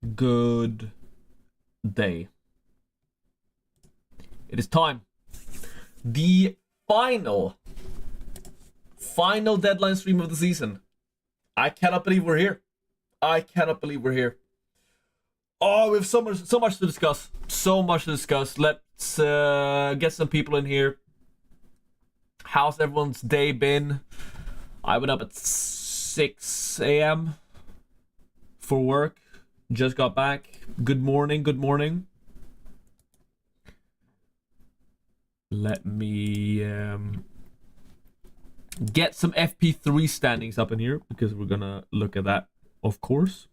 good day. It is time. The final deadline stream of the season. I cannot believe we're here. Oh, we have so much to discuss. Let's get some people in here. How's everyone's day been? I went up at 6 a.m. for work. Just got back. Good morning. Let me get some FP3 standings up in here because we're gonna look at that, of course.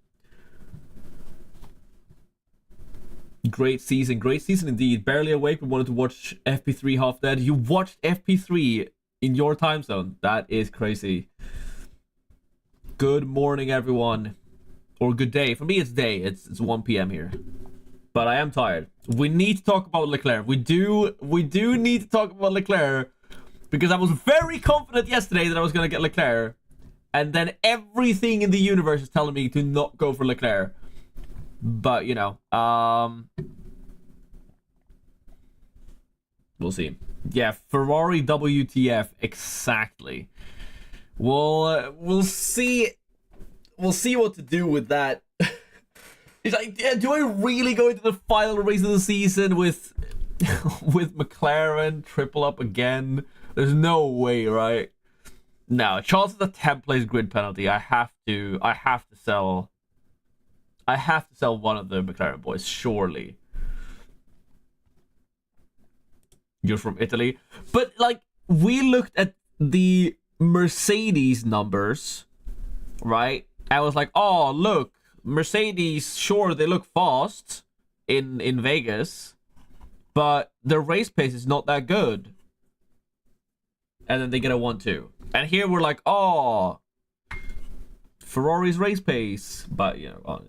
Great season indeed. Barely awake, but wanted to watch FP3 half dead. You watched FP3 in your time zone. That is crazy. Good morning, everyone. Or good day. For me, it's day. It's 1 p.m. here. But I am tired. We need to talk about Leclerc. We do need to talk about Leclerc. Because I was very confident yesterday that I was going to get Leclerc. And then everything in the universe is telling me to not go for Leclerc. But, you know, we'll see. Yeah, Ferrari WTF, exactly. We'll see. We'll see what to do with that. It's like, yeah, do I really go into the final race of the season with McLaren triple up again? There's no way, right? No, Charles is a 10th place grid penalty. I have to sell one of the McLaren boys, surely. You're from Italy. But, like, we looked at the Mercedes numbers, right? I was like, oh, look, Mercedes, sure, they look fast in Vegas, but their race pace is not that good. And then they get a 1-2. And here we're like, oh, Ferrari's race pace. But, you know,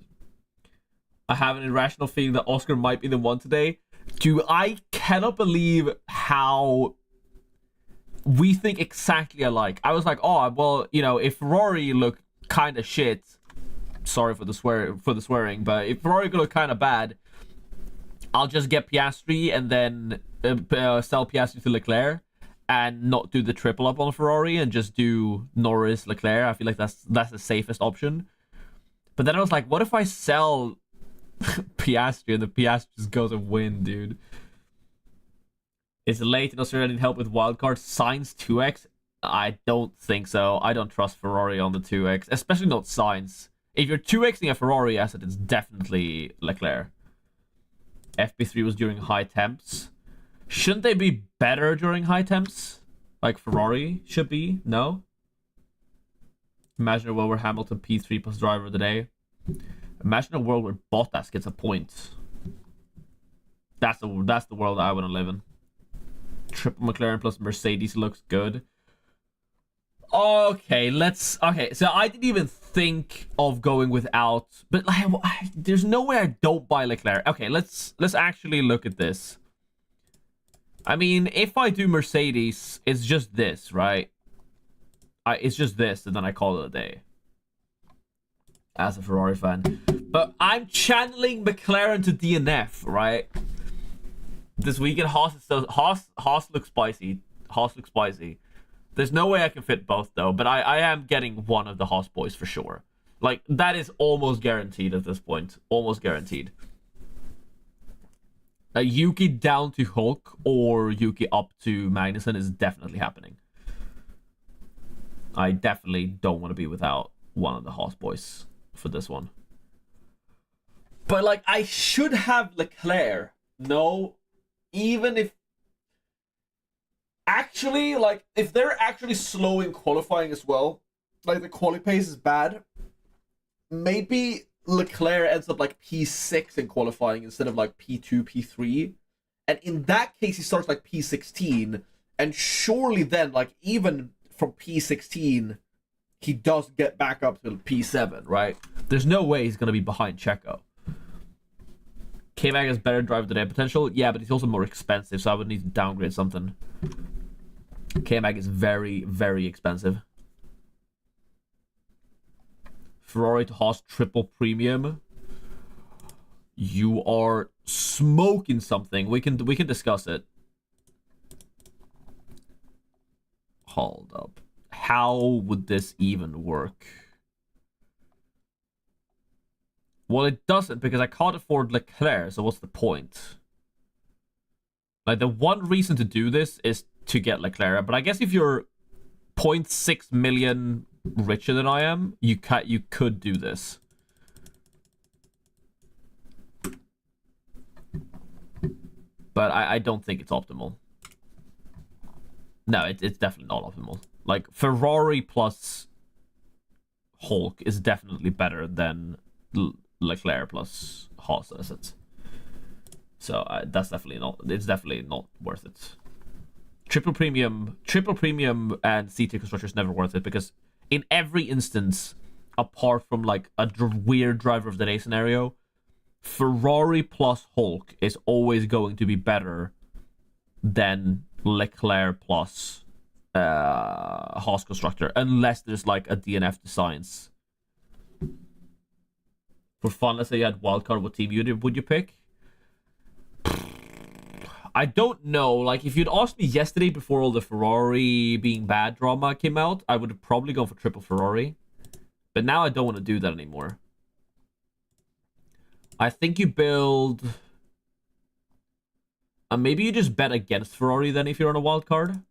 I have an irrational feeling that Oscar might be the one today. I cannot believe how we think exactly alike. I was like, oh, well, you know, if Ferrari look kind of shit, sorry for the swearing, but if Ferrari look kind of bad, I'll just get Piastri and then sell Piastri to Leclerc and not do the triple up on Ferrari and just do Norris, Leclerc. I feel like that's the safest option. But then I was like, what if I sell Piastri and the Piastri just goes and win, dude? Is it late in Australia? Need help with wildcard? Sainz 2x? I don't think so. I don't trust Ferrari on the 2x, especially not Sainz. If you're 2xing a Ferrari asset, it's definitely Leclerc. FP3 was during high temps. Shouldn't they be better during high temps? Like Ferrari should be? No? Imagine a world where Hamilton P3 plus driver of the day. Imagine a world where Bottas gets a point. That's the world I want to live in. Triple McLaren plus Mercedes looks good. Okay, so I didn't even think of going without, but like, there's no way I don't buy Leclerc. Okay, let's actually look at this. I mean, if I do Mercedes, it's just this, right? It's just this, and then I call it a day. As a Ferrari fan. But I'm channeling McLaren to DNF, right? This weekend, Haas looks spicy. There's no way I can fit both, though, but I am getting one of the Haas boys for sure. Like, that is almost guaranteed at this point. Almost guaranteed. Yuki down to Hulk or Yuki up to Magnussen is definitely happening. I definitely don't want to be without one of the Haas boys for this one. But, like, I should have Leclerc. No, even if... Actually, like, if they're actually slow in qualifying as well, like, the quali pace is bad, maybe Leclerc ends up, like, P6 in qualifying instead of, like, P2, P3. And in that case, he starts, like, P16. And surely then, like, even from P16, he does get back up to P7, right? There's no way he's going to be behind Checo. K-Mag has better driver today potential. Yeah, but he's also more expensive, so I would need to downgrade something. K-Mag is very, very expensive. Ferrari to Haas triple premium. You are smoking something. We can discuss it. Hold up. How would this even work? Well, it doesn't because I can't afford Leclerc, so what's the point? Like, the one reason to do this is to get Leclerc, but I guess if you're 0.6 million richer than I am, you could do this. But I don't think it's optimal. No, it's definitely not optimal. Like, Ferrari plus Hulk is definitely better than Leclerc plus Haas assets. So that's definitely not. It's definitely not worth it. Triple premium and C-tier constructor is never worth it because in every instance, apart from like a weird driver of the day scenario, Ferrari plus Hulk is always going to be better than Leclerc plus Haas constructor, unless there's like a DNF designs. For fun, let's say you had wildcard, what team would you pick? I don't know. Like, if you'd asked me yesterday before all the Ferrari being bad drama came out, I would have probably gone for triple Ferrari. But now I don't want to do that anymore. I think you build... maybe you just bet against Ferrari then if you're on a wild card.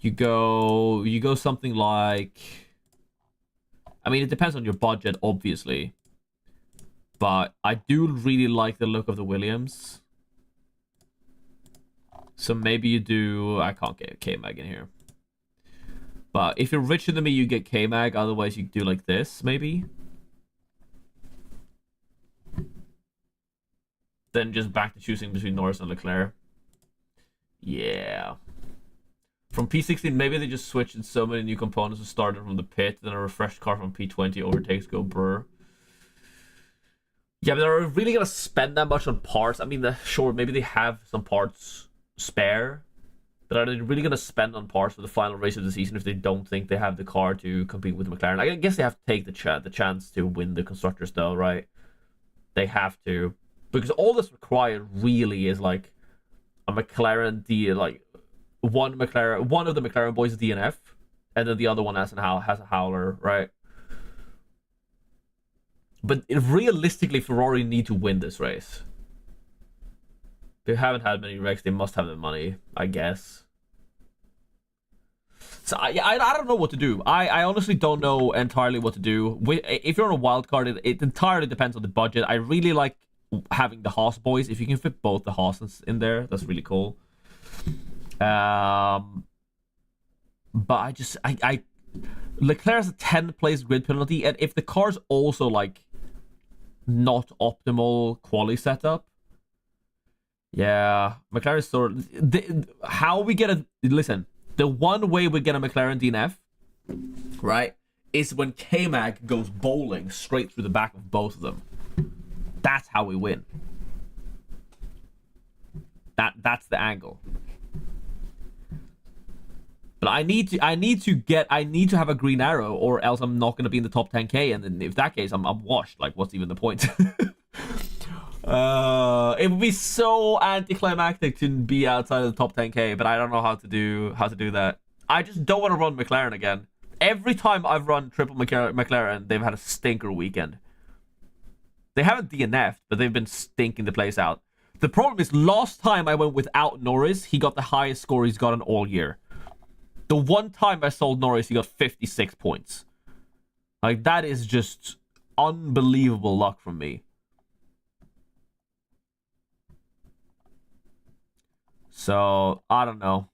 You go something like... I mean, it depends on your budget, obviously. But I do really like the look of the Williams. So maybe you do... I can't get K-Mag in here. But if you're richer than me, you get K-Mag. Otherwise, you do like this, maybe. Then just back to choosing between Norris and Leclerc. Yeah. From P16, maybe they just switched in so many new components and started from the pit. Then a refreshed car from P20 overtakes go brr. Yeah, but they're really going to spend that much on parts. I mean, sure, maybe they have some parts spare, but are they really going to spend on parts for the final race of the season if they don't think they have the car to compete with McLaren? I guess they have to take the chance to win the constructors, though, right? They have to, because all that's required really is like a McLaren one of the McLaren boys is DNF, and then the other one has a howler, right? But realistically, Ferrari need to win this race. They haven't had many wrecks. They must have the money, I guess. So I don't know what to do. I honestly don't know entirely what to do. If you're on a wild card, it entirely depends on the budget. I really like having the Haas boys. If you can fit both the Haas's in there, that's really cool. But Leclerc has a 10-place grid penalty, and if the car's also like not optimal quali setup, yeah, McLaren is sort of how we get a listen. The one way we get a McLaren DNF, right, is when K-Mag goes bowling straight through the back of both of them. That's how we win. That's the angle. But I need to have a green arrow, or else I'm not going to be in the top 10k. And then if that case, I'm washed. Like, what's even the point? It would be so anticlimactic to be outside of the top 10k, but I don't know how to do that. I just don't want to run McLaren again. Every time I've run triple McLaren, they've had a stinker weekend. They haven't DNF'd, but they've been stinking the place out. The problem is, last time I went without Norris, he got the highest score he's gotten all year. The one time I sold Norris, he got 56 points. Like, that is just unbelievable luck from me. So, I don't know.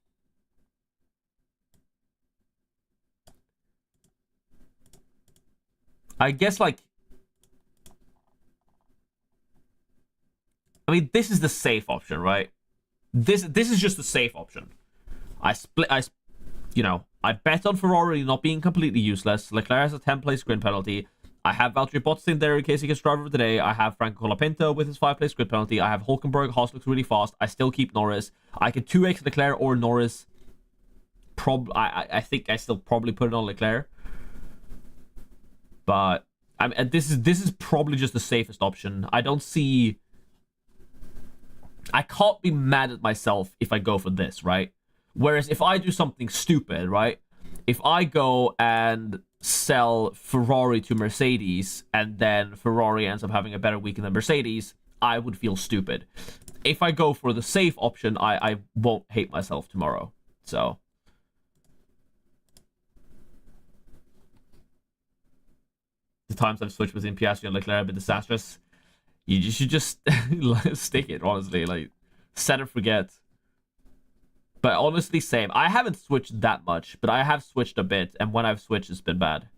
I guess, like... I mean, this is the safe option, right? This is just the safe option. I bet on Ferrari not being completely useless. Leclerc has a 10-place grid penalty. I have Valtteri Bottas in there in case he gets driver of the day. I have Franco Colapinto with his 5-place grid penalty. I have Hulkenberg. Haas looks really fast. I still keep Norris. I could 2x Leclerc or Norris. I think I still probably put it on Leclerc. But this is probably just the safest option. I don't see. I can't be mad at myself if I go for this, right? Whereas if I do something stupid, right? If I go and sell Ferrari to Mercedes and then Ferrari ends up having a better weekend than Mercedes, I would feel stupid. If I go for the safe option, I won't hate myself tomorrow. So. The times I've switched between Piastri and Leclerc have been disastrous. You should just stick it, honestly. Like, set and forget. But honestly, same. I haven't switched that much, but I have switched a bit, and when I've switched, it's been bad.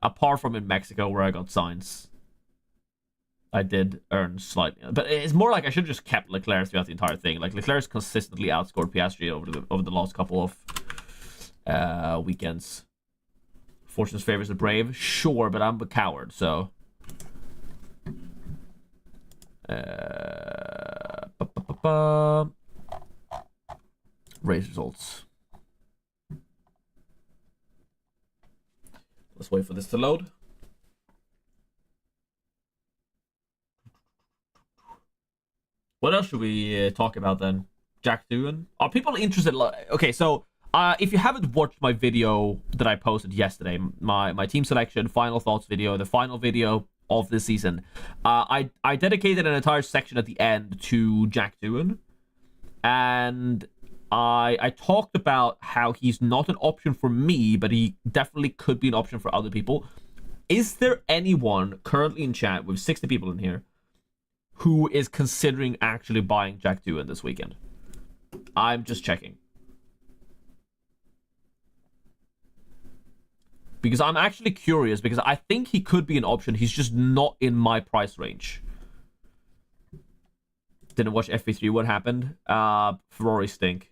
Apart from in Mexico, where I got signs. I did earn slightly. But it's more like I should have just kept Leclerc throughout the entire thing. Like, Leclerc's consistently outscored Piastri over the last couple of weekends. Fortune's favors the brave. Sure, but I'm a coward, so... Race results. Let's wait for this to load. What else should we talk about then? Jack Doohan? Are people interested? Okay, so if you haven't watched my video that I posted yesterday, my team selection, final thoughts video, the final video of this season, I dedicated an entire section at the end to Jack Doohan, and I talked about how he's not an option for me, but he definitely could be an option for other people. Is there anyone currently in chat, with 60 people in here, who is considering actually buying Jack Doohan this weekend? I'm just checking. Because I'm actually curious, because I think he could be an option. He's just not in my price range. Didn't watch FP3. What happened? Ferrari stink.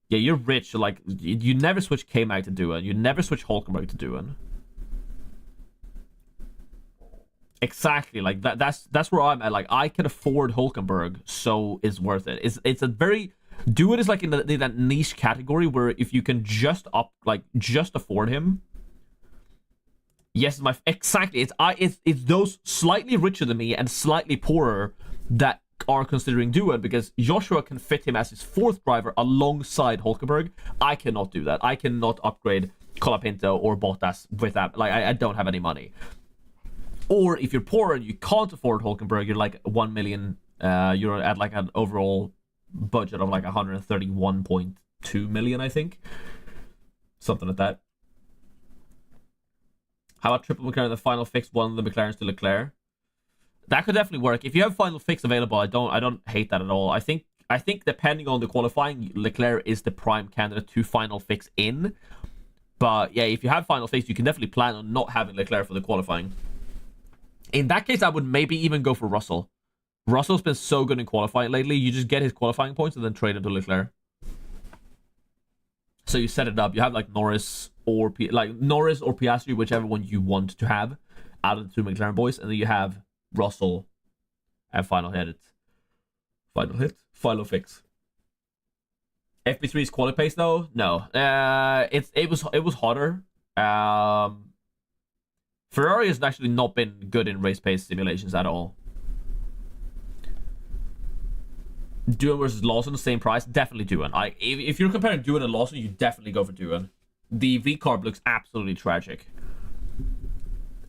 Yeah, you're rich. Like, you never switch K-Mag to Doohan. You never switch Hulkenberg to Doohan. Exactly. Like, that's where I'm at. Like, I can afford Hulkenberg, so it's worth it. It's a very... Doohan is like in that niche category where if you can just afford him. Yes, exactly. It's those slightly richer than me and slightly poorer that are considering Doohan, because Joshua can fit him as his fourth driver alongside Hulkenberg. I cannot do that. I cannot upgrade Colapinto or Bottas with that. Like, I don't have any money. Or if you're poor and you can't afford Hulkenberg, you're like 1 million. You're at like an overall budget of like 131.2 million, I think. Something like that. How about triple McLaren, the final fix, one of the McLarens to Leclerc? That could definitely work. If you have final fix available, I don't hate that at all. I think depending on the qualifying, Leclerc is the prime candidate to final fix in. But yeah, if you have final fix, you can definitely plan on not having Leclerc for the qualifying. In that case, I would maybe even go for Russell. Russell's been so good in qualifying lately. You just get his qualifying points and then trade him to Leclerc. So you set it up. You have like Norris or Piastri, whichever one you want to have out of the two McLaren boys, and then you have Russell and final fix. FP3's quality pace though? No. It was hotter. Ferrari has actually not been good in race pace simulations at all. Doohan versus Lawson, the same price? Definitely Doohan. If you're comparing Doohan and Lawson, you definitely go for Doohan. The V-Carb looks absolutely tragic.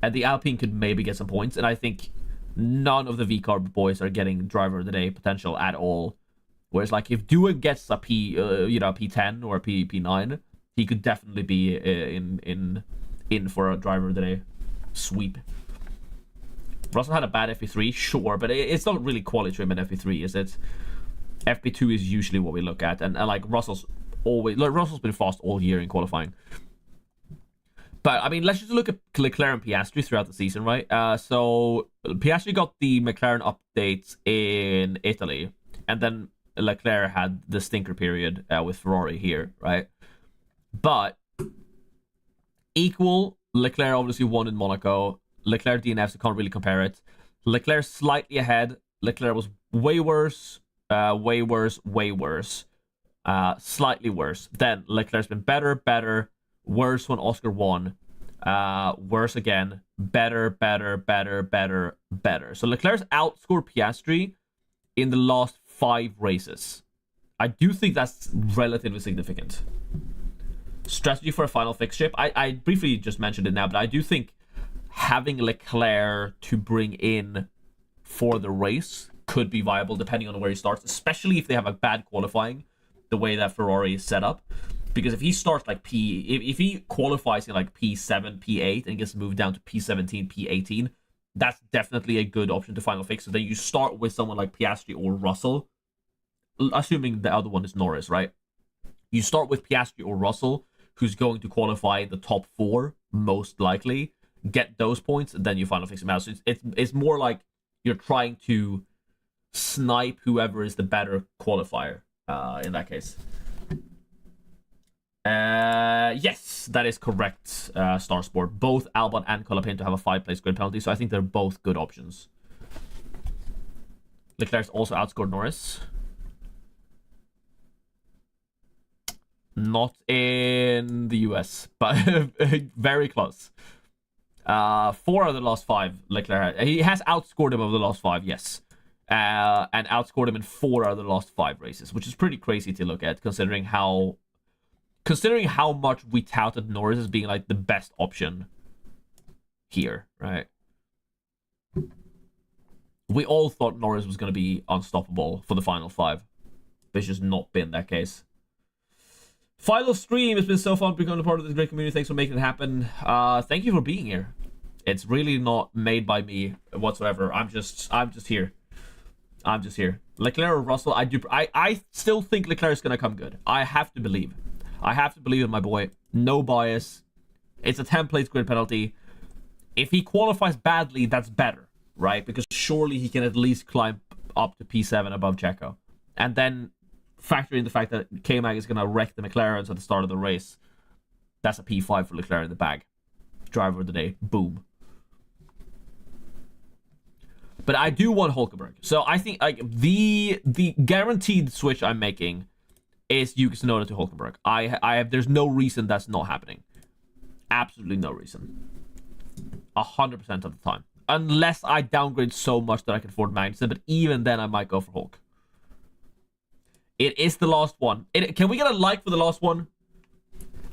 And the Alpine could maybe get some points, and I think none of the V-Carb boys are getting driver of the day potential at all. Whereas, like, if Doohan gets a P10 or a P9, he could definitely be in for a driver of the day sweep. Russell had a bad FP3, sure, but it's not really quality trim in FP3, is it? FP2 is usually what we look at, and like Russell's been fast all year in qualifying. But I mean, let's just look at Leclerc and Piastri throughout the season, right? So Piastri got the McLaren updates in Italy, and then Leclerc had the stinker period with Ferrari here, right? But equal, Leclerc obviously won in Monaco. Leclerc DNFs, you can't really compare it. Leclerc slightly ahead. Leclerc was way worse. Slightly worse. Then Leclerc's been better. Worse when Oscar won. Worse again. Better. So Leclerc's outscored Piastri in the last 5 races. I do think that's relatively significant. Strategy for a final fix chip. I briefly just mentioned it now, but I do think having Leclerc to bring in for the race could be viable depending on where he starts, especially if they have a bad qualifying, the way that Ferrari is set up. Because if he starts like if he qualifies in like P7, P8 and gets moved down to P17, P18, that's definitely a good option to final fix. So then you start with someone like Piastri or Russell, assuming the other one is Norris, right? You start with Piastri or Russell, who's going to qualify in the top 4, most likely, get those points, and then you final fix him out. So it's more like you're trying to snipe whoever is the better qualifier in that case. Yes, that is correct, Star Sport. Both Albon and Colapinto have a 5-place grid penalty, so I think they're both good options. Leclerc's also outscored Norris. Not in the US, but very close. 4 out of the last 5, Leclerc. He has outscored him over the last 5, yes. And outscored him in 4 out of the last 5 races, which is pretty crazy to look at, considering how much we touted Norris as being like the best option here, right? We all thought Norris was going to be unstoppable for the final 5, but it's just not been that case. Final stream. It's been so fun becoming a part of this great community. Thanks for making it happen. Thank you for being here. It's really not made by me whatsoever. I'm just here. I'm just here. Leclerc or Russell, I still think Leclerc is gonna come good. I have to believe. I have to believe in my boy. No bias. It's a 10-place grid penalty. If he qualifies badly, that's better, right? Because surely he can at least climb up to P7 above Checo. And then factor in the fact that K-Mag is going to wreck the McLarens at the start of the race. That's a P5 for Leclerc in the bag. Driver of the day. Boom. But I do want Hulkenberg. So I think like the guaranteed switch I'm making is Yuki Tsunoda to Hulkenberg. There's no reason that's not happening. Absolutely no reason. 100% of the time. Unless I downgrade so much that I can afford Magnussen, but even then I might go for Hulk. It is the last one. Can we get a like for the last one?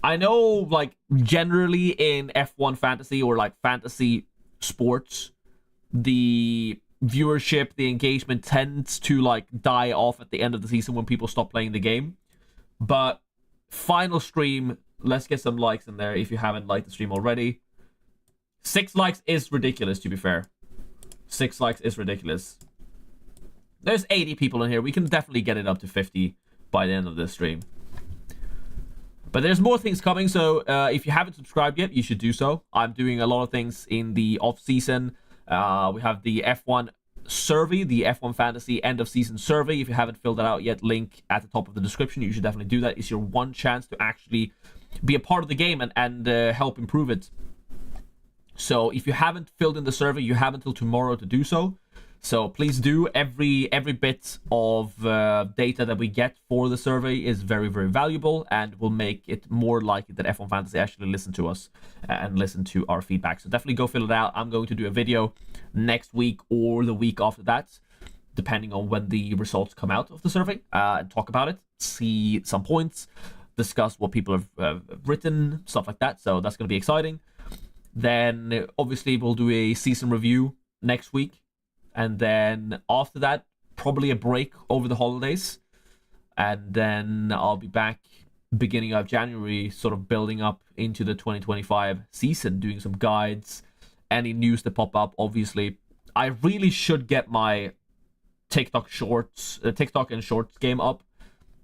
I know, like, generally in F1 fantasy or, like, fantasy sports, the viewership, the engagement tends to, like, die off at the end of the season when people stop playing the game. But final stream, let's get some likes in there if you haven't liked the stream already. 6 likes is ridiculous, to be fair. 6 likes is ridiculous. There's 80 people in here. We can definitely get it up to 50 by the end of this stream. But there's more things coming, so if you haven't subscribed yet, you should do so. I'm doing a lot of things in the off-season. We have the F1 survey, the F1 Fantasy end-of-season survey. If you haven't filled that out yet, link at the top of the description. You should definitely do that. It's your one chance to actually be a part of the game and help improve it. So if you haven't filled in the survey, you have until tomorrow to do so. So please do. Every bit of data that we get for the survey is very, very valuable and will make it more likely that F1 Fantasy actually listen to us and listen to our feedback. So definitely go fill it out. I'm going to do a video next week or the week after that, depending on when the results come out of the survey, and talk about it, see some points, discuss what people have written, stuff like that. So that's going to be exciting. Then obviously we'll do a season review next week. And then after that, probably a break over the holidays. And then I'll be back beginning of January, sort of building up into the 2025 season, doing some guides, any news that pop up, obviously. I really should get my TikTok and Shorts game up.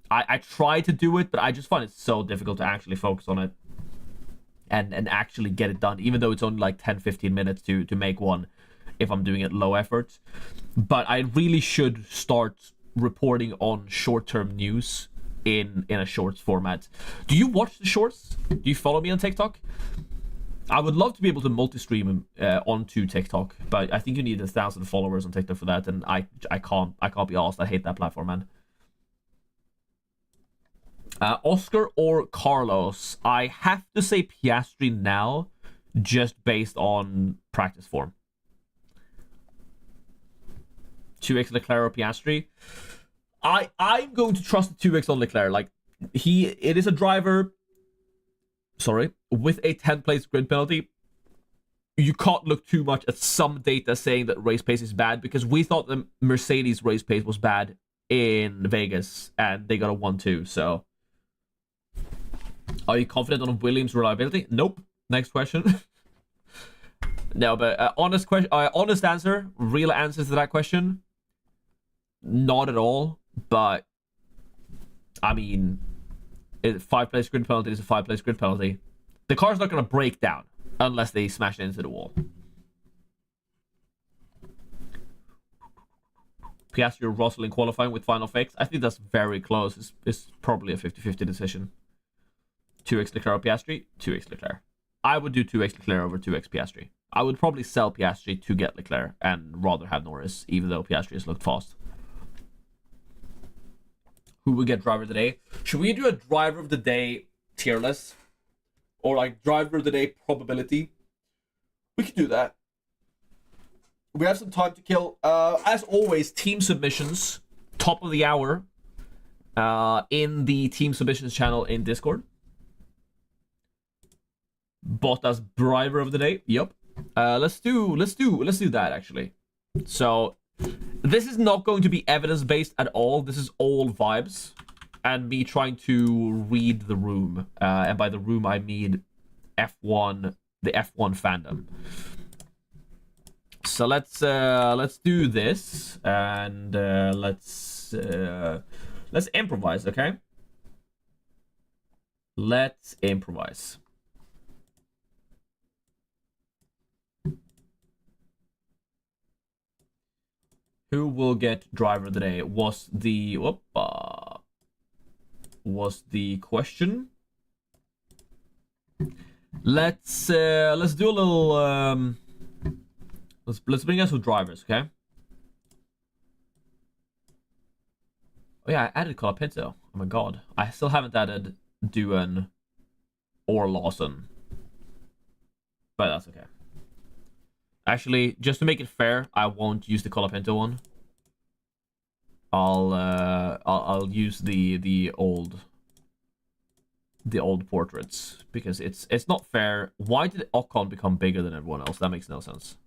I try to do it, but I just find it so difficult to actually focus on it and actually get it done, even though it's only like 10-15 minutes to make one if I'm doing it low effort. But I really should start reporting on short-term news in a shorts format. Do you watch the shorts? Do you follow me on TikTok? I would love to be able to multi-stream onto TikTok, but I think you need 1,000 followers on TikTok for that, and I can't be asked. I hate that platform, man. Oscar or Carlos? I have to say Piastri now, just based on practice form. 2x Leclerc or Piastri? I'm going to trust the 2x on Leclerc. Like, it is a driver, with a 10-place grid penalty. You can't look too much at some data saying that race pace is bad, because we thought the Mercedes race pace was bad in Vegas and they got a 1-2. So are you confident on Williams' reliability? Nope. Next question. No, but honest answer, real answer to that question, not at all. But I mean, 5-place grid penalty is a 5-place grid penalty. The car's not going to break down unless they smash it into the wall. Piastri or Russell in qualifying with final fix? I think that's very close. It's probably a 50-50 decision. 2x Leclerc or Piastri? 2x Leclerc. I would do 2x Leclerc over 2x Piastri. I would probably sell Piastri to get Leclerc and rather have Norris, even though Piastri has looked fast. Who would get driver of the day? Should we do a driver of the day tier list? Or like driver of the day probability? We could do that. We have some time to kill. As always, team submissions, top of the hour, in the team submissions channel in Discord. Bottas driver of the day. Yep. Let's do that actually. So this is not going to be evidence based at all. This is all vibes and me trying to read the room. And by the room I mean F1, the F1 fandom. So let's do this and let's improvise, okay? Let's improvise. Who will get driver of the day? Was the question. Let's do a little let's bring us some drivers, okay? Oh yeah, I added Colapinto. Oh my god. I still haven't added Doohan or Lawson. But that's okay. Actually, just to make it fair, I won't use the Colapinto one. I'll use the old portraits because it's not fair. Why did Ocon become bigger than everyone else? That makes no sense.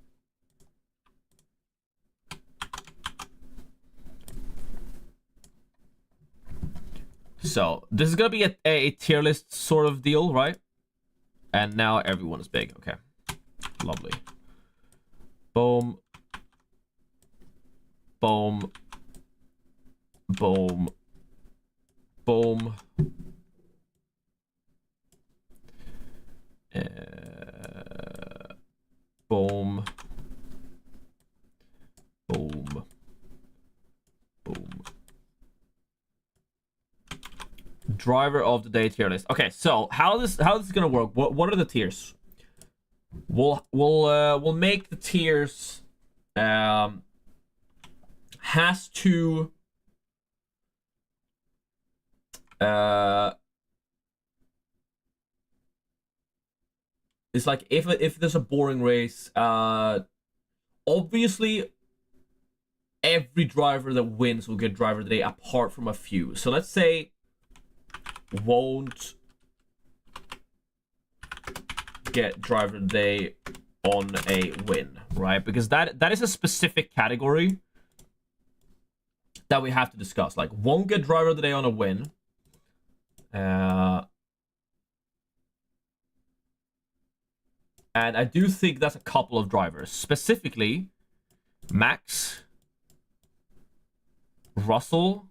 So this is gonna be a tier list sort of deal, right? And now everyone is big. Okay, lovely. Boom. Boom. Boom. Boom. Boom. Boom. Boom. Driver of the day tier list. Okay, so how this is gonna work? What are the tiers? We'll make the tiers has to it's like if there's a boring race, obviously every driver that wins will get driver of the day apart from a few. So let's say won't get driver of the day on a win, right? Because that is a specific category that we have to discuss. Like, won't get driver of the day on a win. And I do think that's a couple of drivers. Specifically, Max, Russell,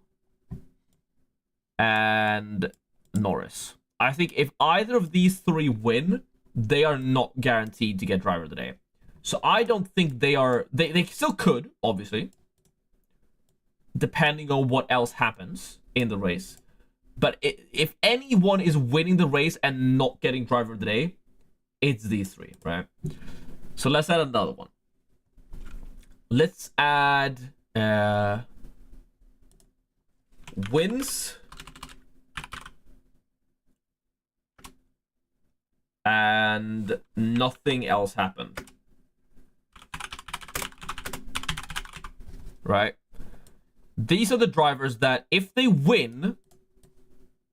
and Norris. I think if either of these three win, they are not guaranteed to get driver of the day. So I don't think they are... They still could, obviously, depending on what else happens in the race. But if anyone is winning the race and not getting driver of the day, it's these three, right? So let's add another one. Let's add wins and nothing else happened. Right? These are the drivers that if they win,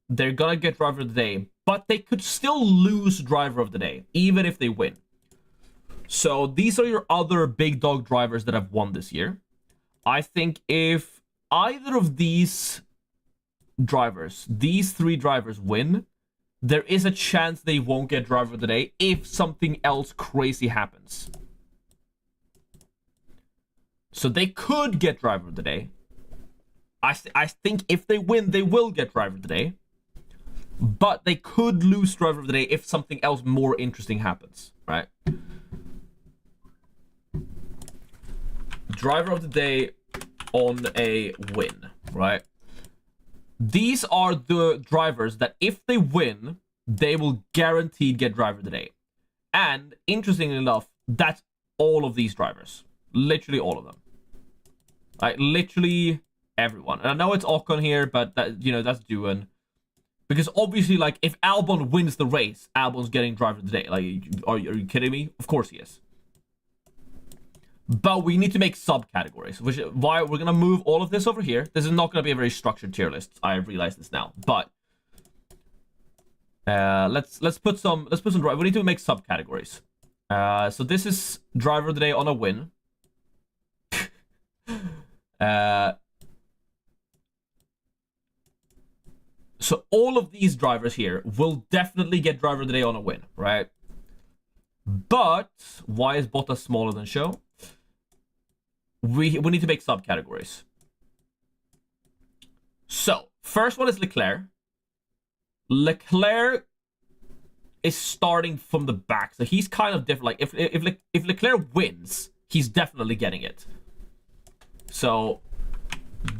they're gonna get driver of the day, but they could still lose driver of the day, even if they win. So these are your other big dog drivers that have won this year. I think if either of these drivers, these three drivers win, there is a chance they won't get driver of the day if something else crazy happens. So they could get driver of the day. I think if they win, they will get driver of the day. But they could lose driver of the day if something else more interesting happens, right? Driver of the day on a win, right? These are the drivers that if they win, they will guaranteed get driver of the day. And interestingly enough, that's all of these drivers. Literally all of them. Like, literally everyone. And I know it's Ocon here, but that, you know, that's Doohan. Because obviously, like, if Albon wins the race, Albon's getting driver of the day. Like, are you kidding me? Of course he is. But we need to make subcategories, which is why we're gonna move all of this over here. This is not gonna be a very structured tier list. I realize this now, but let's put some drive. We need to make subcategories. So this is driver of the day on a win. So all of these drivers here will definitely get driver of the day on a win, right? But why is Bottas smaller than Show? We need to make subcategories. So first one is Leclerc. Leclerc is starting from the back, so he's kind of different. Like if Leclerc wins, he's definitely getting it. So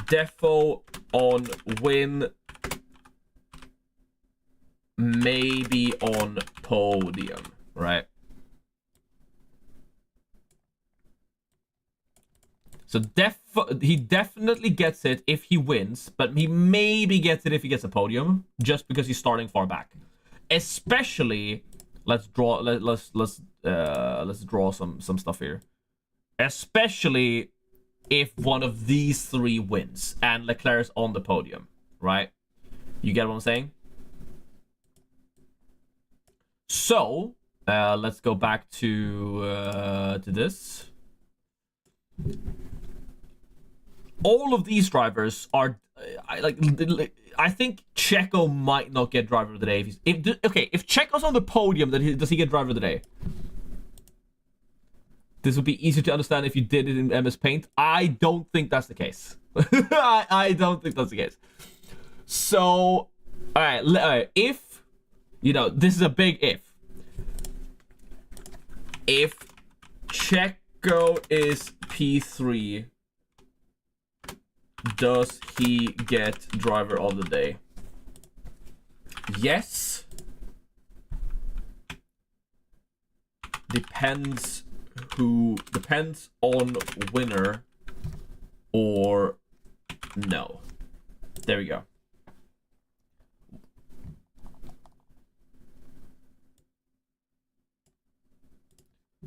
defo on win, maybe on podium, right? So he definitely gets it if he wins, but he maybe gets it if he gets a podium, just because he's starting far back. Especially, let's draw some stuff here. Especially if one of these three wins and Leclerc's on the podium, right? You get what I'm saying? So let's go back to this. All of these drivers are I think Checo might not get driver of the day if Checo's on the podium, then does he get driver of the day? This would be easier to understand if you did it in MS Paint. I don't think that's the case. I don't think that's the case. So, all right, if, you know, this is a big if. If Checo is P3, does he get driver of the day? Yes. Depends on winner or no. There we go.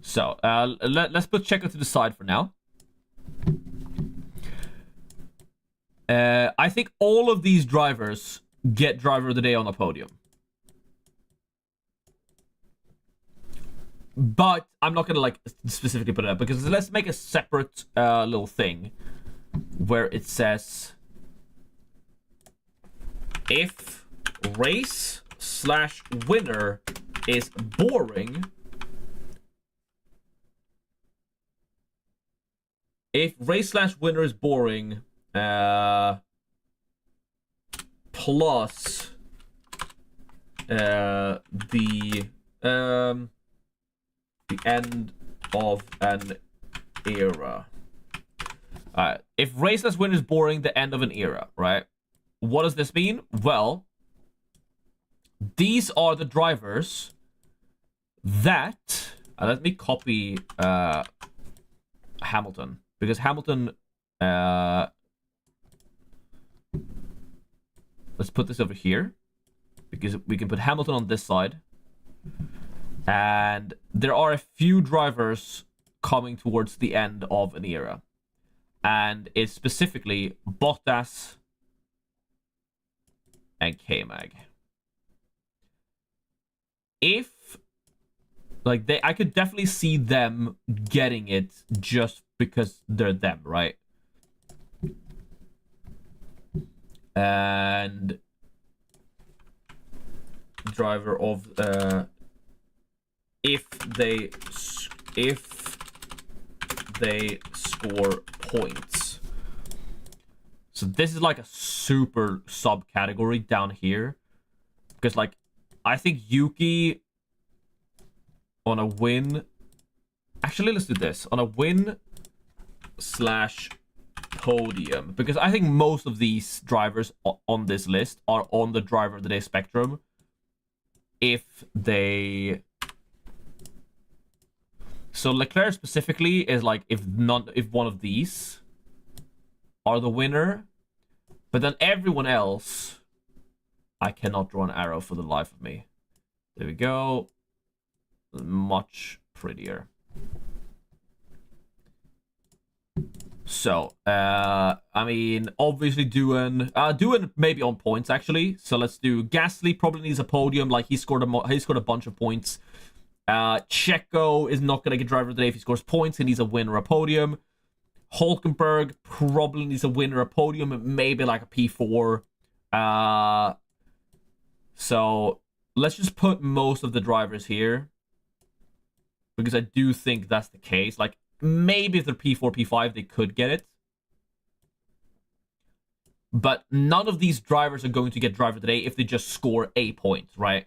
So let's put Checo to the side for now. I think all of these drivers get driver of the day on a podium. But I'm not gonna like specifically put it up, because let's make a separate little thing where it says if race/winner is boring, if race/winner is boring, plus the end of an era. If race/win is boring, the end of an era, right? What does this mean? Well, these are the drivers that let me copy Hamilton, because Hamilton let's put this over here, because we can put Hamilton on this side. And there are a few drivers coming towards the end of an era. And it's specifically Bottas and K-Mag. If, like, I could definitely see them getting it just because they're them, right? And driver of if they score points. So this is like a super subcategory down here, because like I think Yuki on a win. Actually, let's do this on a win slash podium, because I think most of these drivers on this list are on the driver of the day spectrum. If they, so Leclerc specifically is like if one of these are the winner, but then everyone else, I cannot draw an arrow for the life of me. There we go. Much prettier. So, I mean, obviously Doohan maybe on points actually. So let's do Gasly. Probably needs a podium. Like he scored a bunch of points. Checo is not gonna get driver of the day if he scores points. He needs a win or a podium. Hulkenberg probably needs a win or a podium, maybe like a P4. So let's just put most of the drivers here, because I do think that's the case. Like, maybe if they're P4, P5, they could get it. But none of these drivers are going to get driver today if they just score a point, right?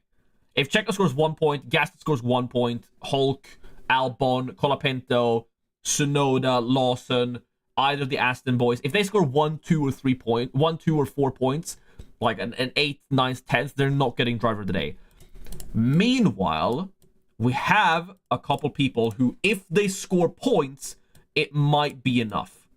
If Checo scores 1 point, Gasly scores 1 point, Hulk, Albon, Colapinto, Tsunoda, Lawson, either of the Aston boys, if they score 1, 2, or 3 points, 1, 2, or 4 points, like an 8th, 9th, 10th, they're not getting driver today. Meanwhile, we have a couple people who, if they score points, it might be enough.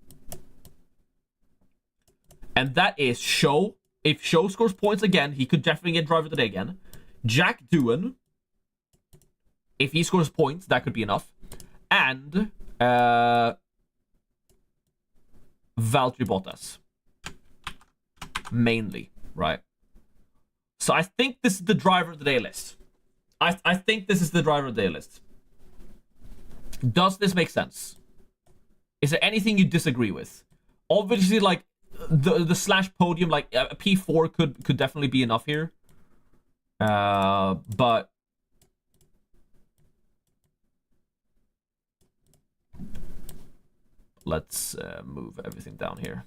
And that is Show. If Show scores points again, he could definitely get driver today again. Jack Doohan. If he scores points, that could be enough. And Valtteri Bottas. Mainly, right? So I think this is the driver of the day list. I think this is the driver of the day list. Does this make sense? Is there anything you disagree with? Obviously, like the slash podium, like a P4 could definitely be enough here. But let's move everything down here.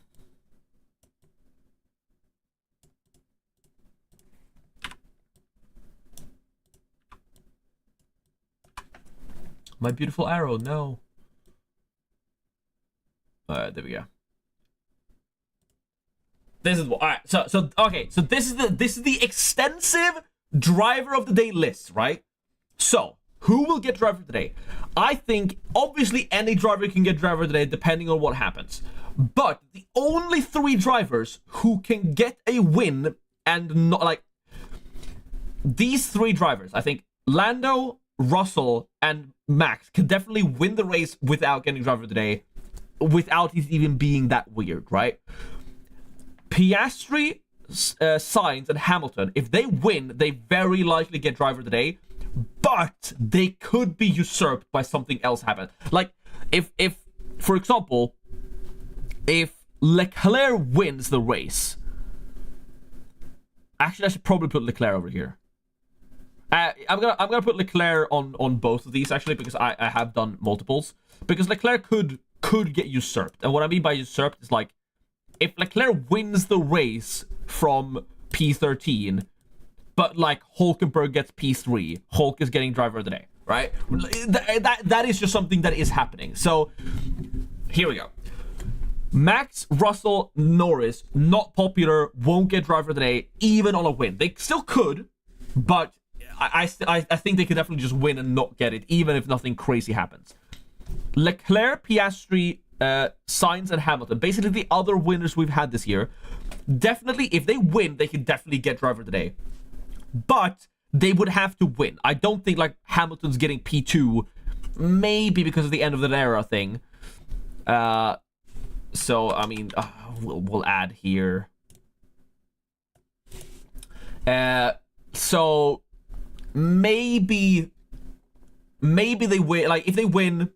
My beautiful arrow, no. There we go. This is what. All right. So okay. So this is the extensive driver of the day list, right? So who will get driver of the day? I think obviously any driver can get driver of the day depending on what happens. But the only 3 drivers who can get a win and not like these 3 drivers, I think Lando, Russell, and Max can definitely win the race without getting driver of the day, without it even being that weird, right? Piastri, Sainz, and Hamilton, if they win, they very likely get driver of the day, but they could be usurped by something else happen. Like, if for example, if Leclerc wins the race, actually, I should probably put Leclerc over here. I'm gonna put Leclerc on both of these actually, because I have done multiples, because Leclerc could get usurped. And what I mean by usurped is like, if Leclerc wins the race from P13, but like Hulkenberg gets P3, Hulk is getting driver of the day, right? That is just something that is happening. So here we go. Max, Russell, Norris, not popular, won't get driver of the day even on a win. They still could, but I think they could definitely just win and not get it, even if nothing crazy happens. Leclerc, Piastri, Sainz, and Hamilton, basically the other winners we've had this year, definitely, if they win, they can definitely get driver of the day. But they would have to win. I don't think like Hamilton's getting P2, maybe because of the end of the era thing. So I mean, we'll add here. So maybe they win. Like if they win,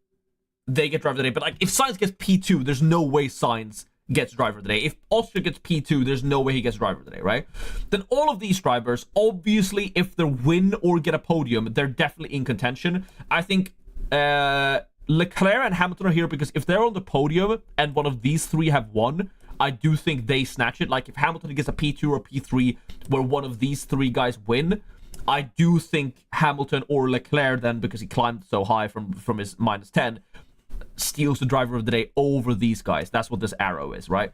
they get driver of the day. But like if Sainz gets P2, there's no way Sainz gets driver of the day. If Austria gets P2, there's no way he gets driver of the day, right? Then all of these drivers, obviously, if they win or get a podium, they're definitely in contention. I think Leclerc and Hamilton are here because if they're on the podium and one of these three have won, I do think they snatch it. Like if Hamilton gets a P2 or P3 where one of these three guys win, I do think Hamilton or Leclerc then, because he climbed so high from his -10, steals the driver of the day over these guys. That's what this arrow is, right?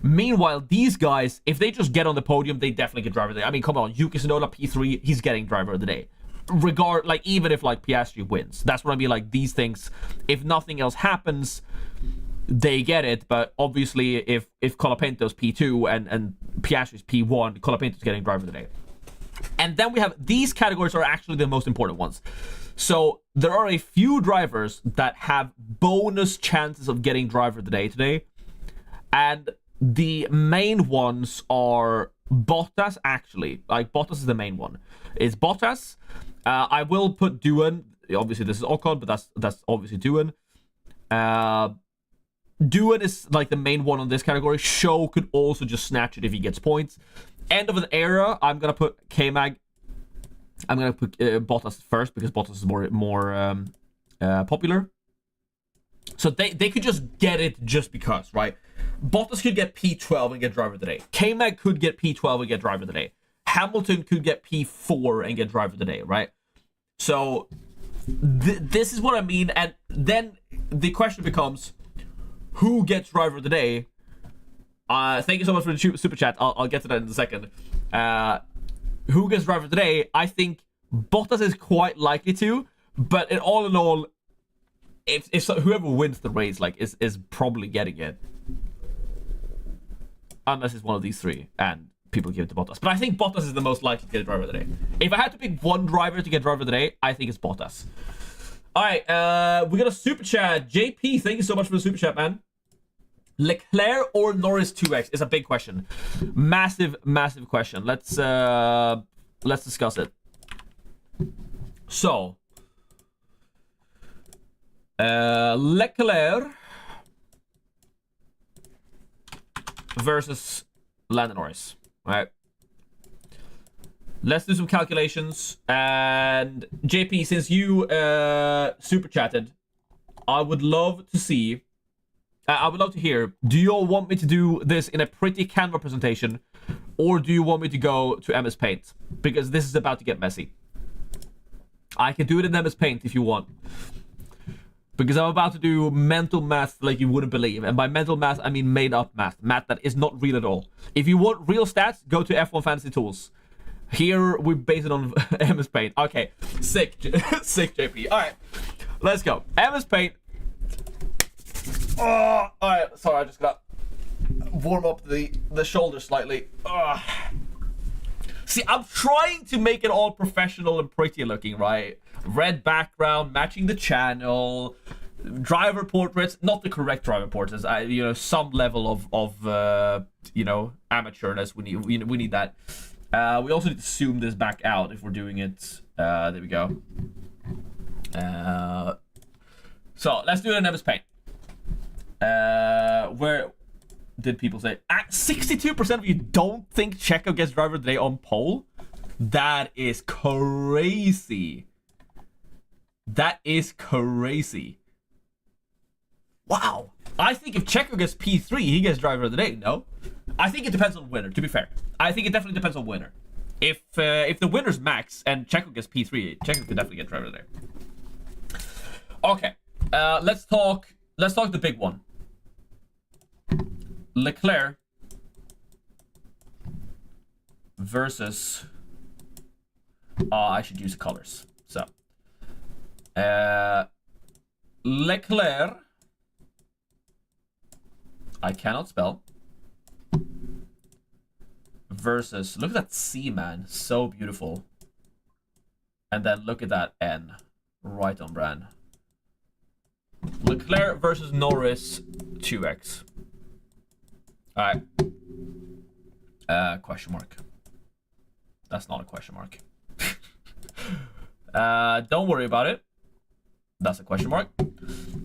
Meanwhile, these guys, if they just get on the podium, they definitely get driver of the day. I mean, come on, Yuki Tsunoda P3, he's getting driver of the day. Like even if like Piastri wins, that's what I mean. Like these things, if nothing else happens, they get it. But obviously, if Colapinto's P2 and Piastri's P1, Colapinto's getting driver of the day. And then we have these categories are actually the most important ones. So there are a few drivers that have bonus chances of getting driver of the day today. And the main ones are Bottas, actually. Like, Bottas is the main one. It's Bottas. I will put Doohan. Obviously, this is Ocon, but that's obviously Doohan. Doohan is, like, the main one on this category. Show could also just snatch it if he gets points. End of an era, I'm going to put K-Mag. I'm going to put Bottas first because Bottas is more popular. So they could just get it just because, right? Bottas could get P12 and get driver of the day. K-Mag could get P12 and get driver of the day. Hamilton could get P4 and get driver of the day, right? So this is what I mean. And then the question becomes, who gets driver of the day? Thank you so much for the super chat. I'll get to that in a second. Who gets driver of the day? I think Bottas is quite likely to, but in all, if whoever wins the race like is probably getting it, unless it's one of these three and people give it to Bottas. But I think Bottas is the most likely to get a driver of the day. If I had to pick one driver to get driver of the day, I think it's Bottas. All right, we got a super chat. JP, thank you so much for the super chat, man. Leclerc or Norris 2x is a big question. Massive question. Let's discuss it. So, Leclerc versus Lando Norris. All right. Let's do some calculations. And JP, since you super chatted, I would love to see. I would love to hear, do you all want me to do this in a pretty Canva presentation, or do you want me to go to MS Paint? Because this is about to get messy. I can do it in MS Paint if you want. Because I'm about to do mental math like you wouldn't believe. And by mental math, I mean made up math. Math that is not real at all. If you want real stats, go to F1 Fantasy Tools. Here, we base it on MS Paint. Okay, sick, sick JP. All right, let's go. MS Paint. Oh, all right. Sorry, I just got warm up the shoulder slightly. See, I'm trying to make it all professional and pretty looking, right? Red background, matching the channel, driver portraits, not the correct driver portraits. Some level of amateurness. We need that. We also need to zoom this back out if we're doing it. There we go. So let's do it in MS Paint. Where did people say 62% of you don't think Checo gets driver of the day on pole? That is crazy. That is crazy. Wow. I think if Checo gets P3, he gets driver of the day. No, I think it depends on winner. To be fair, I think it definitely depends on winner. If the winner's Max and Checo gets P3, Checo could definitely get driver of the day. Okay, let's talk the big one. Leclerc versus I should use the colors. So Leclerc, I cannot spell, versus, look at that C, man, so beautiful. And then look at that N. Right on brand. Leclerc versus Norris 2x. Alright. Question mark. That's not a question mark. Don't worry about it. That's a question mark.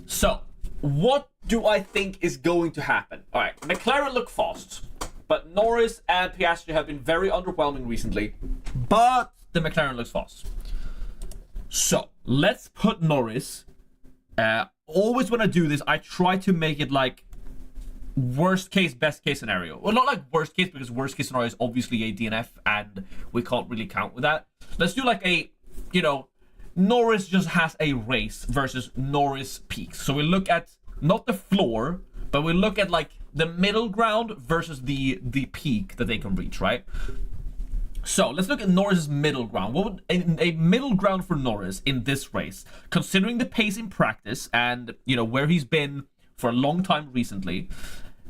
So, what do I think is going to happen? Alright, McLaren look fast. But Norris and Piastri have been very underwhelming recently. But the McLaren looks fast. So, let's put Norris. Always when I do this, I try to make it like worst case, best case scenario. Well, not like worst case, because worst case scenario is obviously a DNF and we can't really count with that. Let's do like a, you know, Norris just has a race versus Norris peaks. So we look at not the floor, but we look at like the middle ground versus the peak that they can reach, right? So let's look at Norris's middle ground. What would a middle ground for Norris in this race, considering the pace in practice and, you know, where he's been for a long time recently?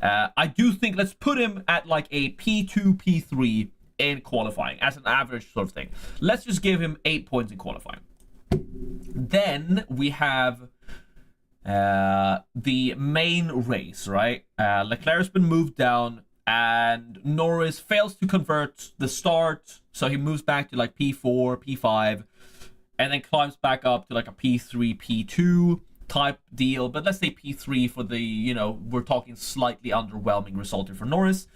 I do think let's put him at like a P2, P3 in qualifying as an average sort of thing. Let's just give him 8 points in qualifying. Then we have the main race, right? Leclerc's been moved down and Norris fails to convert the start, so he moves back to like P4, P5, and then climbs back up to like a P3, P2 type deal. But let's say P3 for the, you know, we're talking slightly underwhelming result here for Norris.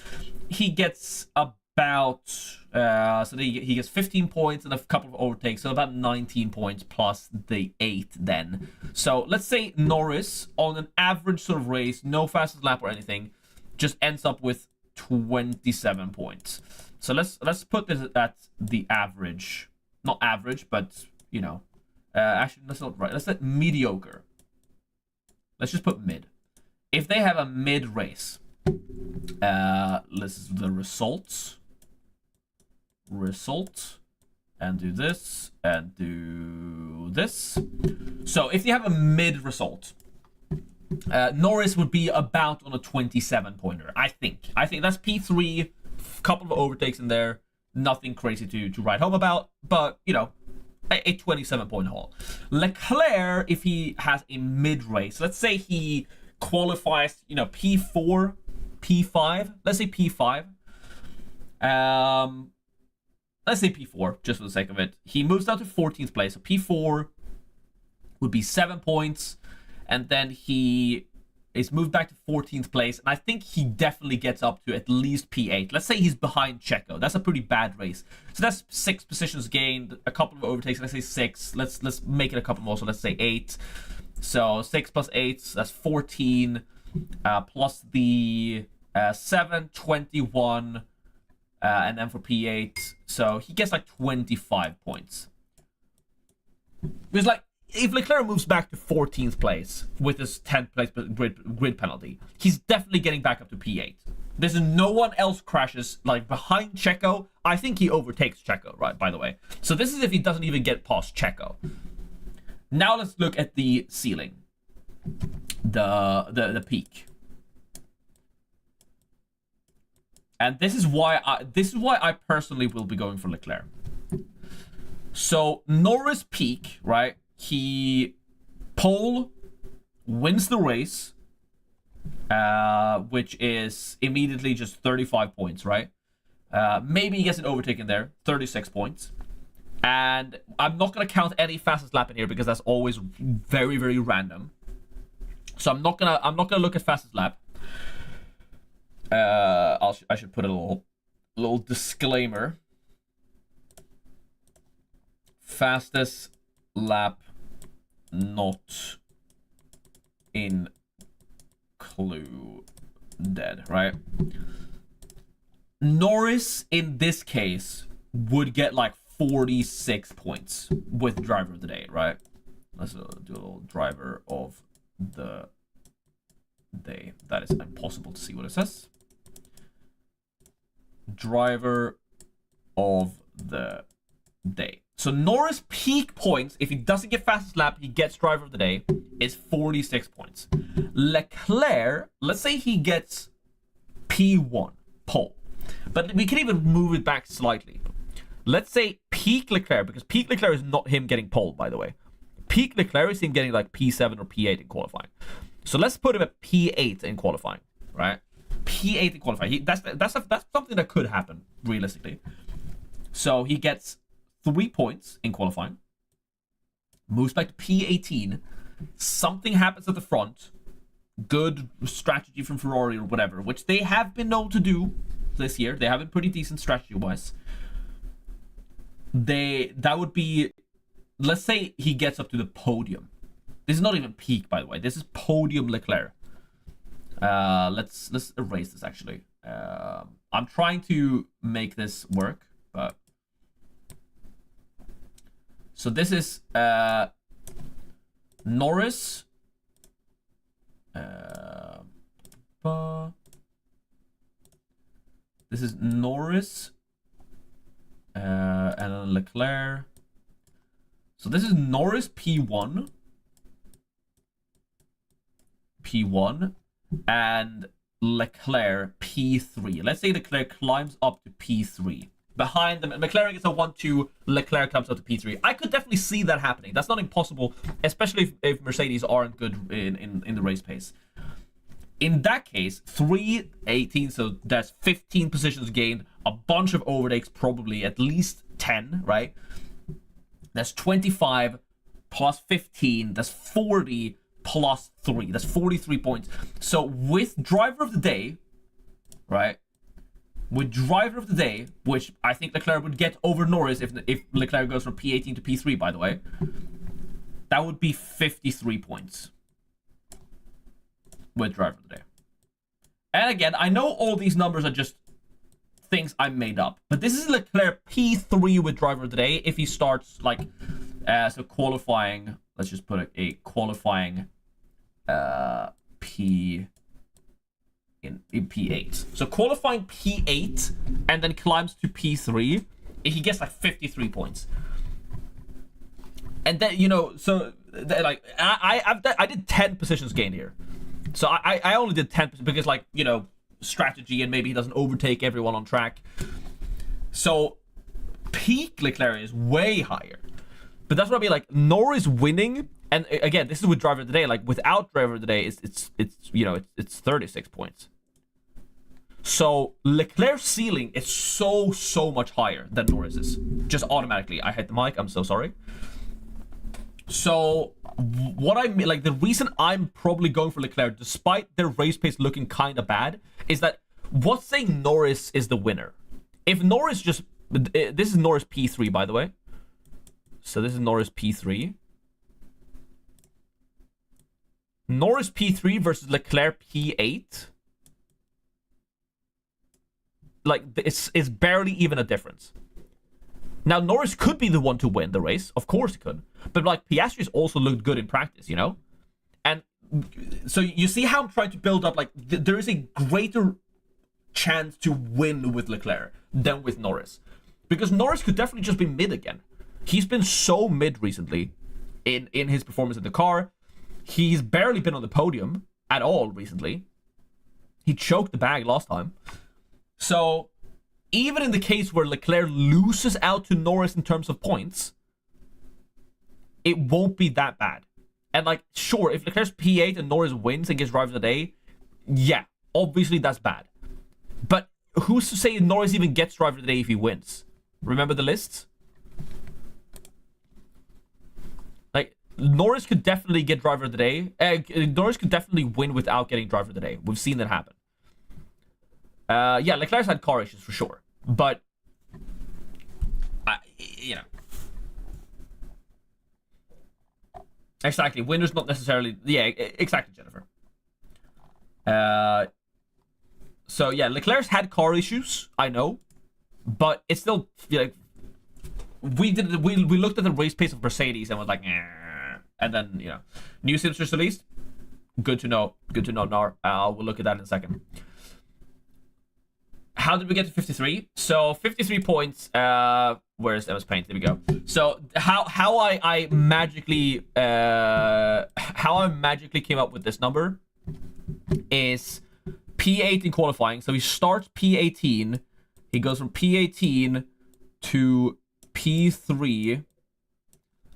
He gets about, so he gets 15 points and a couple of overtakes, so about 19 points plus the 8 then. So let's say Norris, on an average sort of race, no fastest lap or anything, just ends up with 27 points. So let's put this at the average. Not average, but, you know, actually, that's not right. Let's set mediocre. Let's just put mid. If they have a mid race, this is the results. And do this, and do this. So if they have a mid result, Norris would be about on a 27 pointer, I think. I think that's P3, couple of overtakes in there, nothing crazy to write home about, but, you know, a 27 point haul. Leclerc, if he has a mid race, let's say he qualifies, you know, P4, P5, let's say P5. Let's say P4, just for the sake of it. He moves down to 14th place. So P4 would be 7 points. And then he is moved back to 14th place. And I think he definitely gets up to at least P8. Let's say he's behind Checo. That's a pretty bad race. So that's 6 positions gained, a couple of overtakes. Let's say 6. Let's make it a couple more. So let's say 8. So 6 plus 8, that's 14. Plus the 7, 21. And then for P8, so he gets like 25 points. It's like, if Leclerc moves back to 14th place with his 10th place grid penalty, he's definitely getting back up to P8. There's no one else crashes like behind Checo. I think he overtakes Checo, right, by the way. So this is if he doesn't even get past Checo. Now let's look at the ceiling. The peak. And this is why I personally will be going for Leclerc. So Norris peak, right? He pole, wins the race, which is immediately just 35 points, right? Maybe he gets an overtake in there, 36 points. And I'm not gonna count any fastest lap in here because that's always very, very random. So I'm not gonna look at fastest lap. I should put a little disclaimer. Fastest lap not included, right? Norris in this case would get like 46 points with driver of the day, right? Let's do a little driver of the day. That is impossible to see what it says. Driver of the day. So Norris peak points, if he doesn't get fastest lap, he gets driver of the day, is 46 points. Leclerc, let's say he gets P1 pole, but we can even move it back slightly. let's say peak Leclerc, because peak Leclerc is not him getting pole, by the way. Peak Leclerc is him getting like P7 or P8 in qualifying. So let's put him at P8 in qualifying, right? P8 in qualifying. That's something that could happen realistically. So he gets 3 points in qualifying, moves back to P18. Something happens at the front. Good strategy from Ferrari or whatever, which they have been known to do this year. They have been pretty decent strategy-wise. That would be, let's say he gets up to the podium. This is not even peak, by the way. This is podium Leclerc. Let's erase this actually. I'm trying to make this work, but so this is Norris. This is Norris, and then Leclerc. So this is Norris P1, and Leclerc P3. Let's say Leclerc climbs up to P3. Behind them, McLaren gets a 1-2, Leclerc comes up to P3. I could definitely see that happening. That's not impossible, especially if Mercedes aren't good in the race pace. In that case, 3-18, so that's 15 positions gained, a bunch of overtakes, probably at least 10, right? That's 25 plus 15, that's 40 plus 3. That's 43 points. So with driver of the day, right? With driver of the day, which I think Leclerc would get over Norris if Leclerc goes from P18 to P3, by the way, that would be 53 points with driver of the day. And again, I know all these numbers are just things I made up, but this is Leclerc P3 with driver of the day if he starts like so qualifying. Let's just put a qualifying P in P8. So qualifying P8 and then climbs to P3, he gets like 53 points. And then, you know, so like I did 10 positions gained here. So I only did 10 because, like, you know, strategy and maybe he doesn't overtake everyone on track. So peak Leclerc is way higher. But that's what I mean, like Norris winning, and again, this is with driver of the day. Like without driver of the day, it's you know, it's 36 points. So Leclerc's ceiling is so much higher than Norris's. Just automatically. I hit the mic. I'm so sorry. So what I mean, like the reason I'm probably going for Leclerc, despite their race pace looking kind of bad, is that what's saying Norris is the winner? If Norris just, this is Norris P3, by the way. So this is Norris P3. Norris P3 versus Leclerc P8. Like, it's barely even a difference. Now, Norris could be the one to win the race. Of course he could. But, like, Piastri's also looked good in practice, you know? And so you see how I'm trying to build up, like, there is a greater chance to win with Leclerc than with Norris. Because Norris could definitely just be mid again. He's been so mid recently in his performance in the car. He's barely been on the podium at all recently. He choked the bag last time. So, even in the case where Leclerc loses out to Norris in terms of points, it won't be that bad. And, like, sure, if Leclerc's P8 and Norris wins and gets driver of the day, yeah, obviously that's bad. But who's to say Norris even gets driver of the day if he wins? Remember the lists? Like, Norris could definitely get driver of the day. Norris could definitely win without getting driver of the day. We've seen that happen. Yeah, Leclerc's had car issues for sure. But, you know. Exactly. Winner's not necessarily... Yeah, exactly, Jennifer. So, yeah, Leclerc's had car issues, I know. But it's still... Like, we looked at the race pace of Mercedes and was like... And then, you know. New sims just released. Good to know. Good to know, Nar. We'll look at that in a second. How did we get to 53? So 53 points. Where's Emma's paint? There we go. So how I magically came up with this number is P8 in qualifying. So he starts P18. He goes from P18 to P3.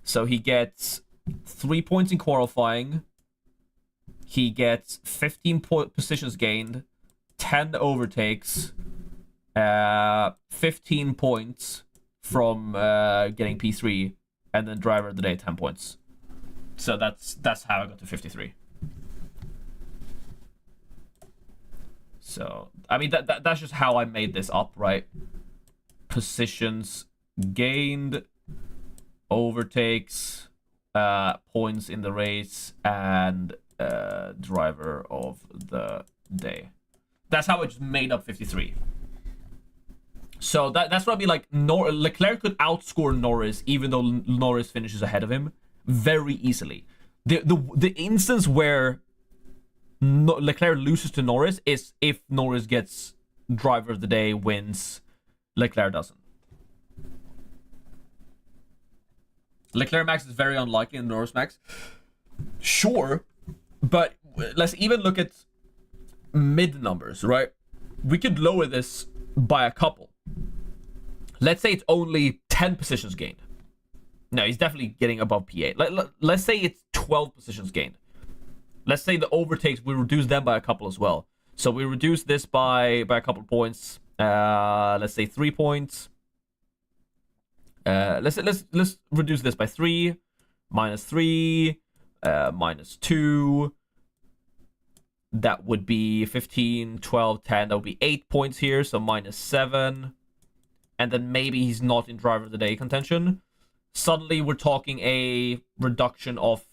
So he gets 3 points in qualifying. He gets 15 positions gained, 10 overtakes, 15 points from getting P3, and then driver of the day 10 points. So that's how I got to 53. So I mean that's just how I made this up, right? Positions gained, overtakes, points in the race, and driver of the day. That's how I just made up 53. So that's what I mean. Like Leclerc could outscore Norris, even though Norris finishes ahead of him very easily. The instance where Leclerc loses to Norris is if Norris gets driver of the day, wins, Leclerc doesn't. Leclerc Max is very unlikely in Norris Max. Sure, but let's even look at mid numbers, right? We could lower this by a couple. Let's say it's only 10 positions gained. No, he's definitely getting above P8. Let's say it's 12 positions gained. Let's say the overtakes, we reduce them by a couple as well. So we reduce this by a couple points. Let's say 3 points. Let's reduce this by 3, minus 3, minus 2. That would be 15, 12, 10. That would be 8 points here, so minus 7. And then maybe he's not in driver of the day contention. Suddenly we're talking a reduction of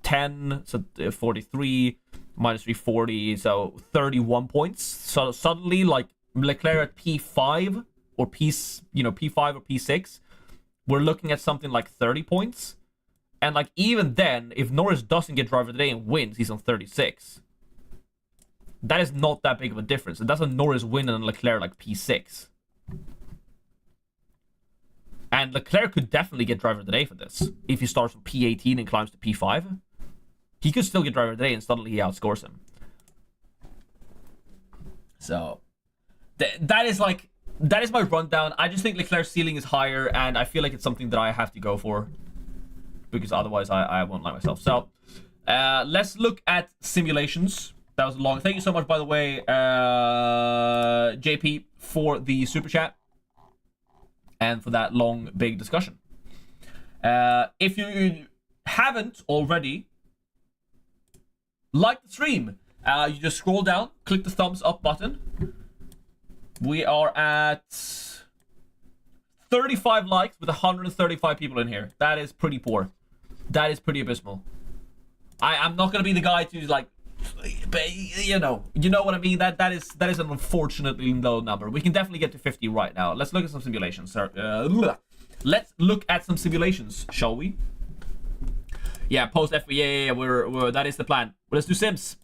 10, so 43, minus 3, 40, so 31 points. So suddenly, like, Leclerc at P5 or P5 or P6, we're looking at something like 30 points. And like even then, if Norris doesn't get driver of the day and wins, he's on 36. That is not that big of a difference. And that's a Norris win and Leclerc like P6. And Leclerc could definitely get driver of the day for this. If he starts from P18 and climbs to P5, he could still get driver of the day and suddenly he outscores him. So that is my rundown. I just think Leclerc's ceiling is higher, and I feel like it's something that I have to go for, because otherwise I won't like myself. So let's look at simulations. That was long. Thank you so much, by the way, JP, for the super chat and for that long, big discussion. If you haven't already, like the stream. You just scroll down, click the thumbs up button. We are at 35 likes with 135 people in here. That is pretty poor. That is pretty abysmal. I'm not gonna be the guy to like, but you know what I mean. That is an unfortunately low number. We can definitely get to 50 right now. Let's look at some simulations. Let's look at some simulations, shall we? Yeah, post F. Yeah. We're that is the plan. Well, let's do Sims.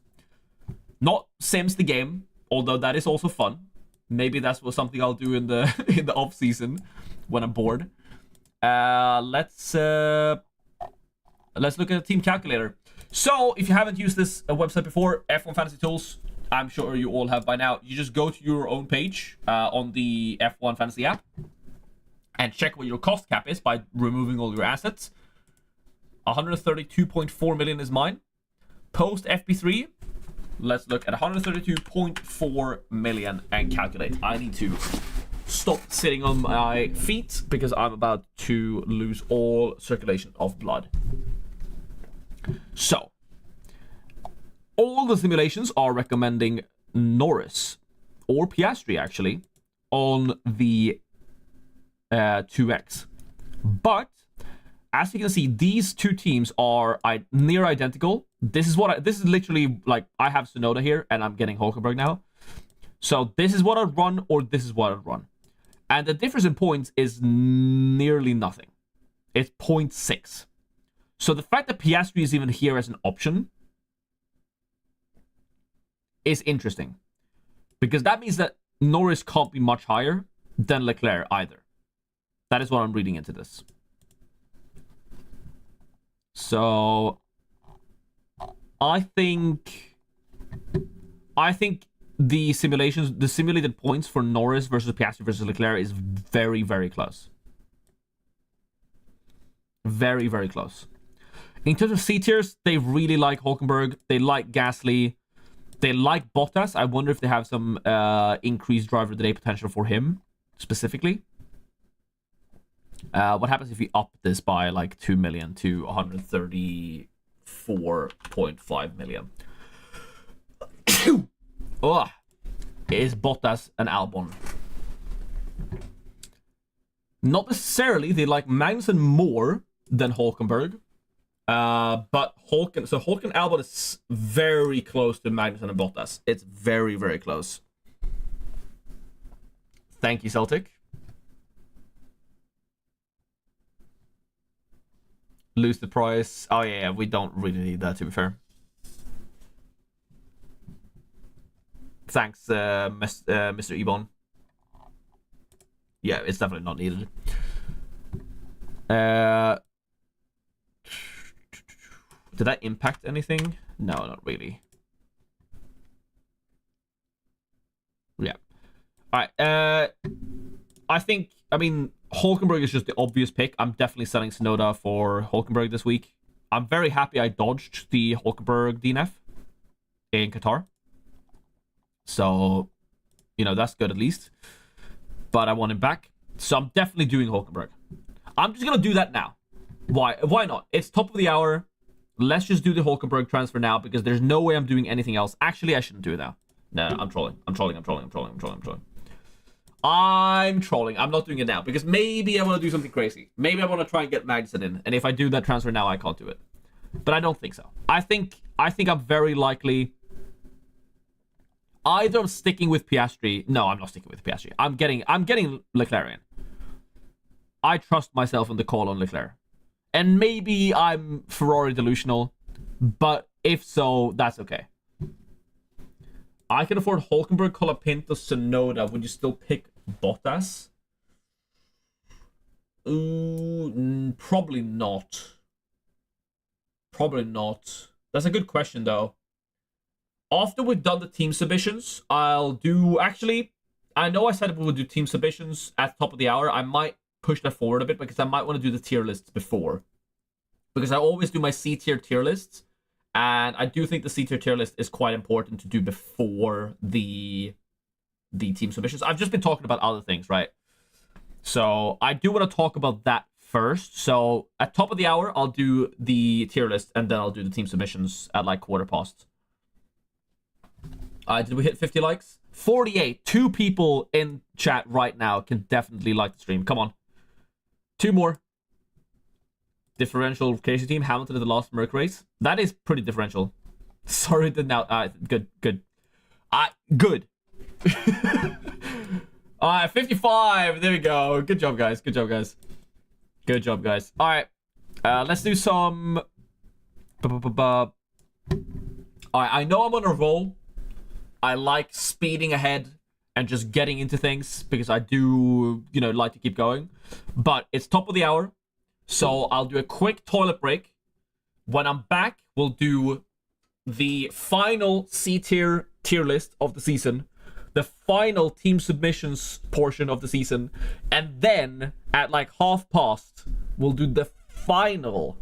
Not Sims the game, although that is also fun. Maybe that's something I'll do in the off season when I'm bored. Let's look at a team calculator. So if you haven't used this website before, F1 Fantasy Tools, I'm sure you all have by now. You just go to your own page on the F1 Fantasy app and check what your cost cap is by removing all your assets. 132.4 million is mine. Post FP3. Let's look at 132.4 million and calculate. I need to stop sitting on my feet because I'm about to lose all circulation of blood. So, all the simulations are recommending Norris or Piastri actually on the 2X. But as you can see, these two teams are near identical. This is literally like I have Tsunoda here and I'm getting Hulkenberg now. So this is what I'd run or this is what I'd run. And the difference in points is nearly nothing. It's 0.6. So the fact that Piastri is even here as an option is interesting. Because that means that Norris can't be much higher than Leclerc either. That is what I'm reading into this. So I think the simulated points for Norris versus Piastri versus Leclerc is very, very close. Very, very close. In terms of C tiers, they really like Hulkenberg. They like Gasly. They like Bottas. I wonder if they have some increased driver of the day potential for him specifically. What happens if we up this by like 2 million to 134.5 million? Oh, is Bottas and Albon? Not necessarily. They like Magnussen more than Hulkenberg. But Hulken Albon is very close to Magnussen and Bottas. It's very, very close. Thank you, Celtic. Lose the price. Oh yeah, we don't really need that, to be fair. Thanks, Mr. Ebon. Yeah, it's definitely not needed. Did that impact anything? No, not really. Yeah. All right. I mean, Hulkenberg is just the obvious pick. I'm definitely selling Tsunoda for Hulkenberg this week. I'm very happy I dodged the Hulkenberg DNF in Qatar. So, you know, that's good at least. But I want him back. So I'm definitely doing Hulkenberg. I'm just going to do that now. Why? Why not? It's top of the hour. Let's just do the Hulkenberg transfer now because there's no way I'm doing anything else. Actually, I shouldn't do it now. No, I'm trolling. I'm trolling. I'm not doing it now because maybe I want to do something crazy. Maybe I want to try and get Magnussen in. And if I do that transfer now, I can't do it. But I don't think so. I think I'm very likely... Either I'm sticking with Piastri. No, I'm not sticking with Piastri. I'm getting Leclerc in. I trust myself in the call on Leclerc. And maybe I'm Ferrari delusional, but if so, that's okay. I can afford Hulkenberg, Colapinto, Tsunoda. Would you still pick Bottas? Probably not. Probably not. That's a good question, though. After we've done the team submissions, I'll do... Actually, I know I said we would do team submissions at the top of the hour. I might push that forward a bit because I might want to do the tier lists before. Because I always do my C-tier tier lists. And I do think the C-tier tier list is quite important to do before the team submissions. I've just been talking about other things, right? So I do want to talk about that first. So at top of the hour, I'll do the tier list and then I'll do the team submissions at like quarter past. Did we hit 50 likes? 48. 2 people in chat right now can definitely like the stream. Come on. 2 more. Differential Casey team. Hamilton in the last Merc race. That is pretty differential. Sorry that now. Good. Good. 55. There we go. Good job, guys. Good job, guys. All right. Let's do some... All right. I know I'm on a roll. I like speeding ahead and just getting into things because I do, like to keep going. But it's top of the hour, so I'll do a quick toilet break. When I'm back, we'll do the final C-tier tier list of the season, the final team submissions portion of the season, and then at like past, we'll do the final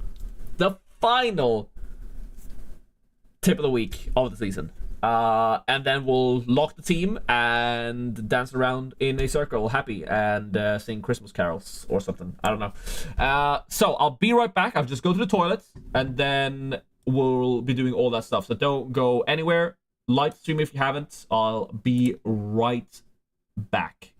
tip of the week of the season. And then we'll lock the team and dance around in a circle happy and sing Christmas carols or something. I don't know. So I'll be right back. I'll just go to the toilet and then we'll be doing all that stuff. So don't go anywhere. Like the stream if you haven't. I'll be right back.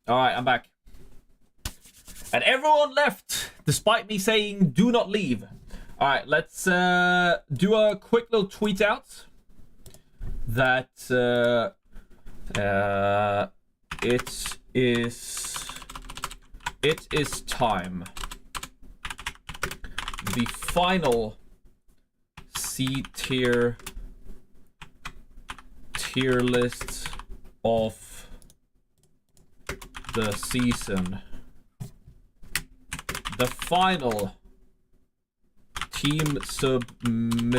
All right, I'm back. And everyone left, despite me saying do not leave. All right, let's do a quick little tweet out that it is time. The final C tier list of the season. The final team submissions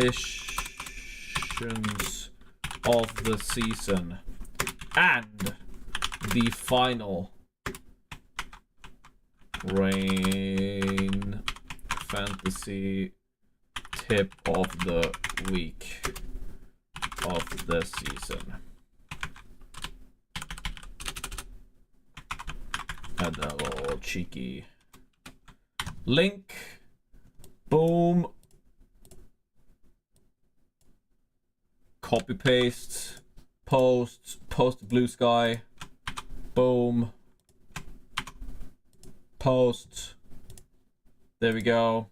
of the season. And the final Rain Fantasy tip of the week of the season. Add a little cheeky link. Boom. Copy paste. Post blue sky. Boom. Post. There we go.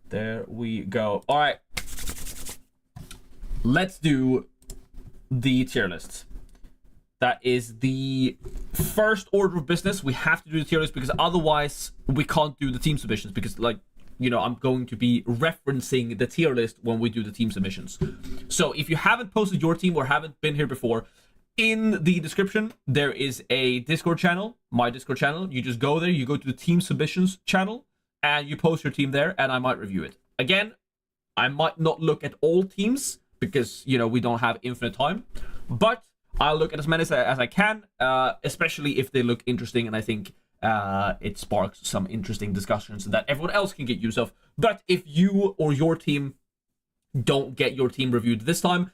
There we go. All right. Let's do the tier list. That is the first order of business. We have to do the tier list because otherwise we can't do the team submissions, because, like, you know, I'm going to be referencing the tier list when we do the team submissions. So if you haven't posted your team or haven't been here before, in the description there is a Discord channel, my Discord channel. You just go there, you go to the team submissions channel, and you post your team there, and I might review it. Again, I might not look at all teams because, you know, we don't have infinite time, but I'll look at as many as I can, especially if they look interesting and I think it sparks some interesting discussions that everyone else can get use of. But if you or your team don't get your team reviewed this time,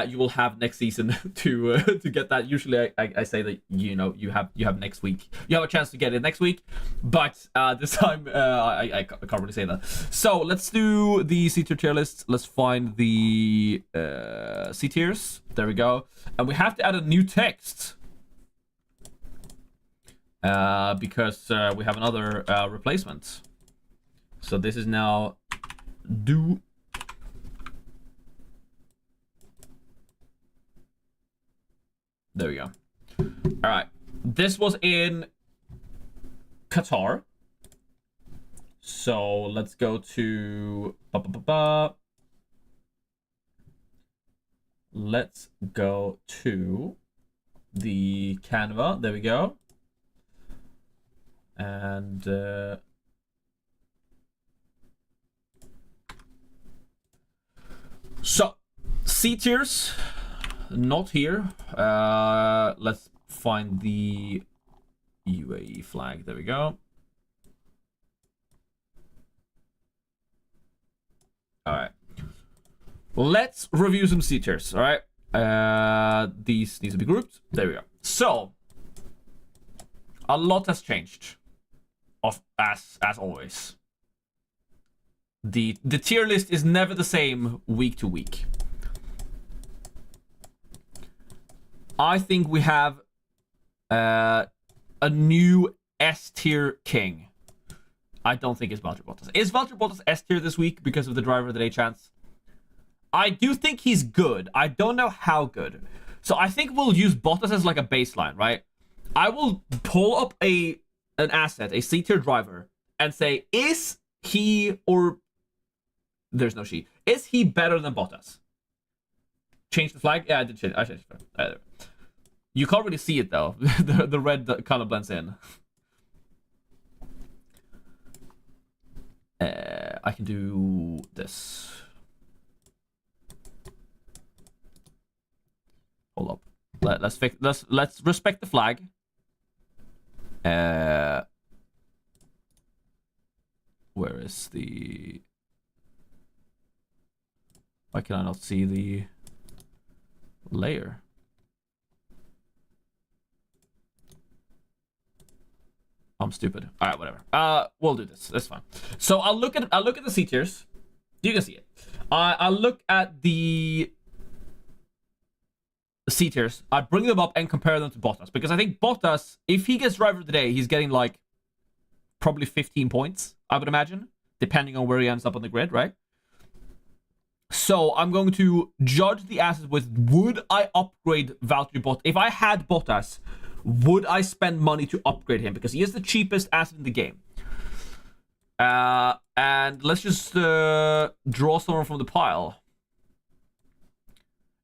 you will have next season to get that. Usually I say that, you know, you have next week. You have a chance to get it next week, but this time I can't really say that. So let's do the C tier list. Let's find the C tiers. There we go. And we have to add a new text because we have another replacement. So this is now do. There we go. All right. This was in Qatar. So let's go to... Let's go to the Canva. There we go. And... So, C tiers. Not here. Let's find the UAE flag. There we go. All right. Let's review some C tiers. All right. These need to be grouped. There we go. So a lot has changed. As always. The tier list is never the same week to week. I think we have a new S tier king. I don't think it's Valtteri Bottas. Is Valtteri Bottas S tier this week because of the driver of the day chance? I do think he's good. I don't know how good. So I think we'll use Bottas as like a baseline, right? I will pull up an asset, a C tier driver, and say, is he, or there's no she, is he better than Bottas? Change the flag? Yeah, I did change. I changed the flag. You can't really see it though. the red color blends in. I can do this. Hold up. Let's respect the flag. Where is the? Why can I not see the layer? I'm stupid. All right, whatever. We'll do this. That's fine. So I'll look at the C tiers. You can see it. I'll look at the C tiers, I'd bring them up and compare them to Bottas. Because I think Bottas, if he gets driver of the day, he's getting like probably 15 points, I would imagine, depending on where he ends up on the grid, right? So I'm going to judge the assets with, would I upgrade Valtteri Bottas? If I had Bottas, would I spend money to upgrade him? Because he is the cheapest asset in the game. And let's just draw someone from the pile.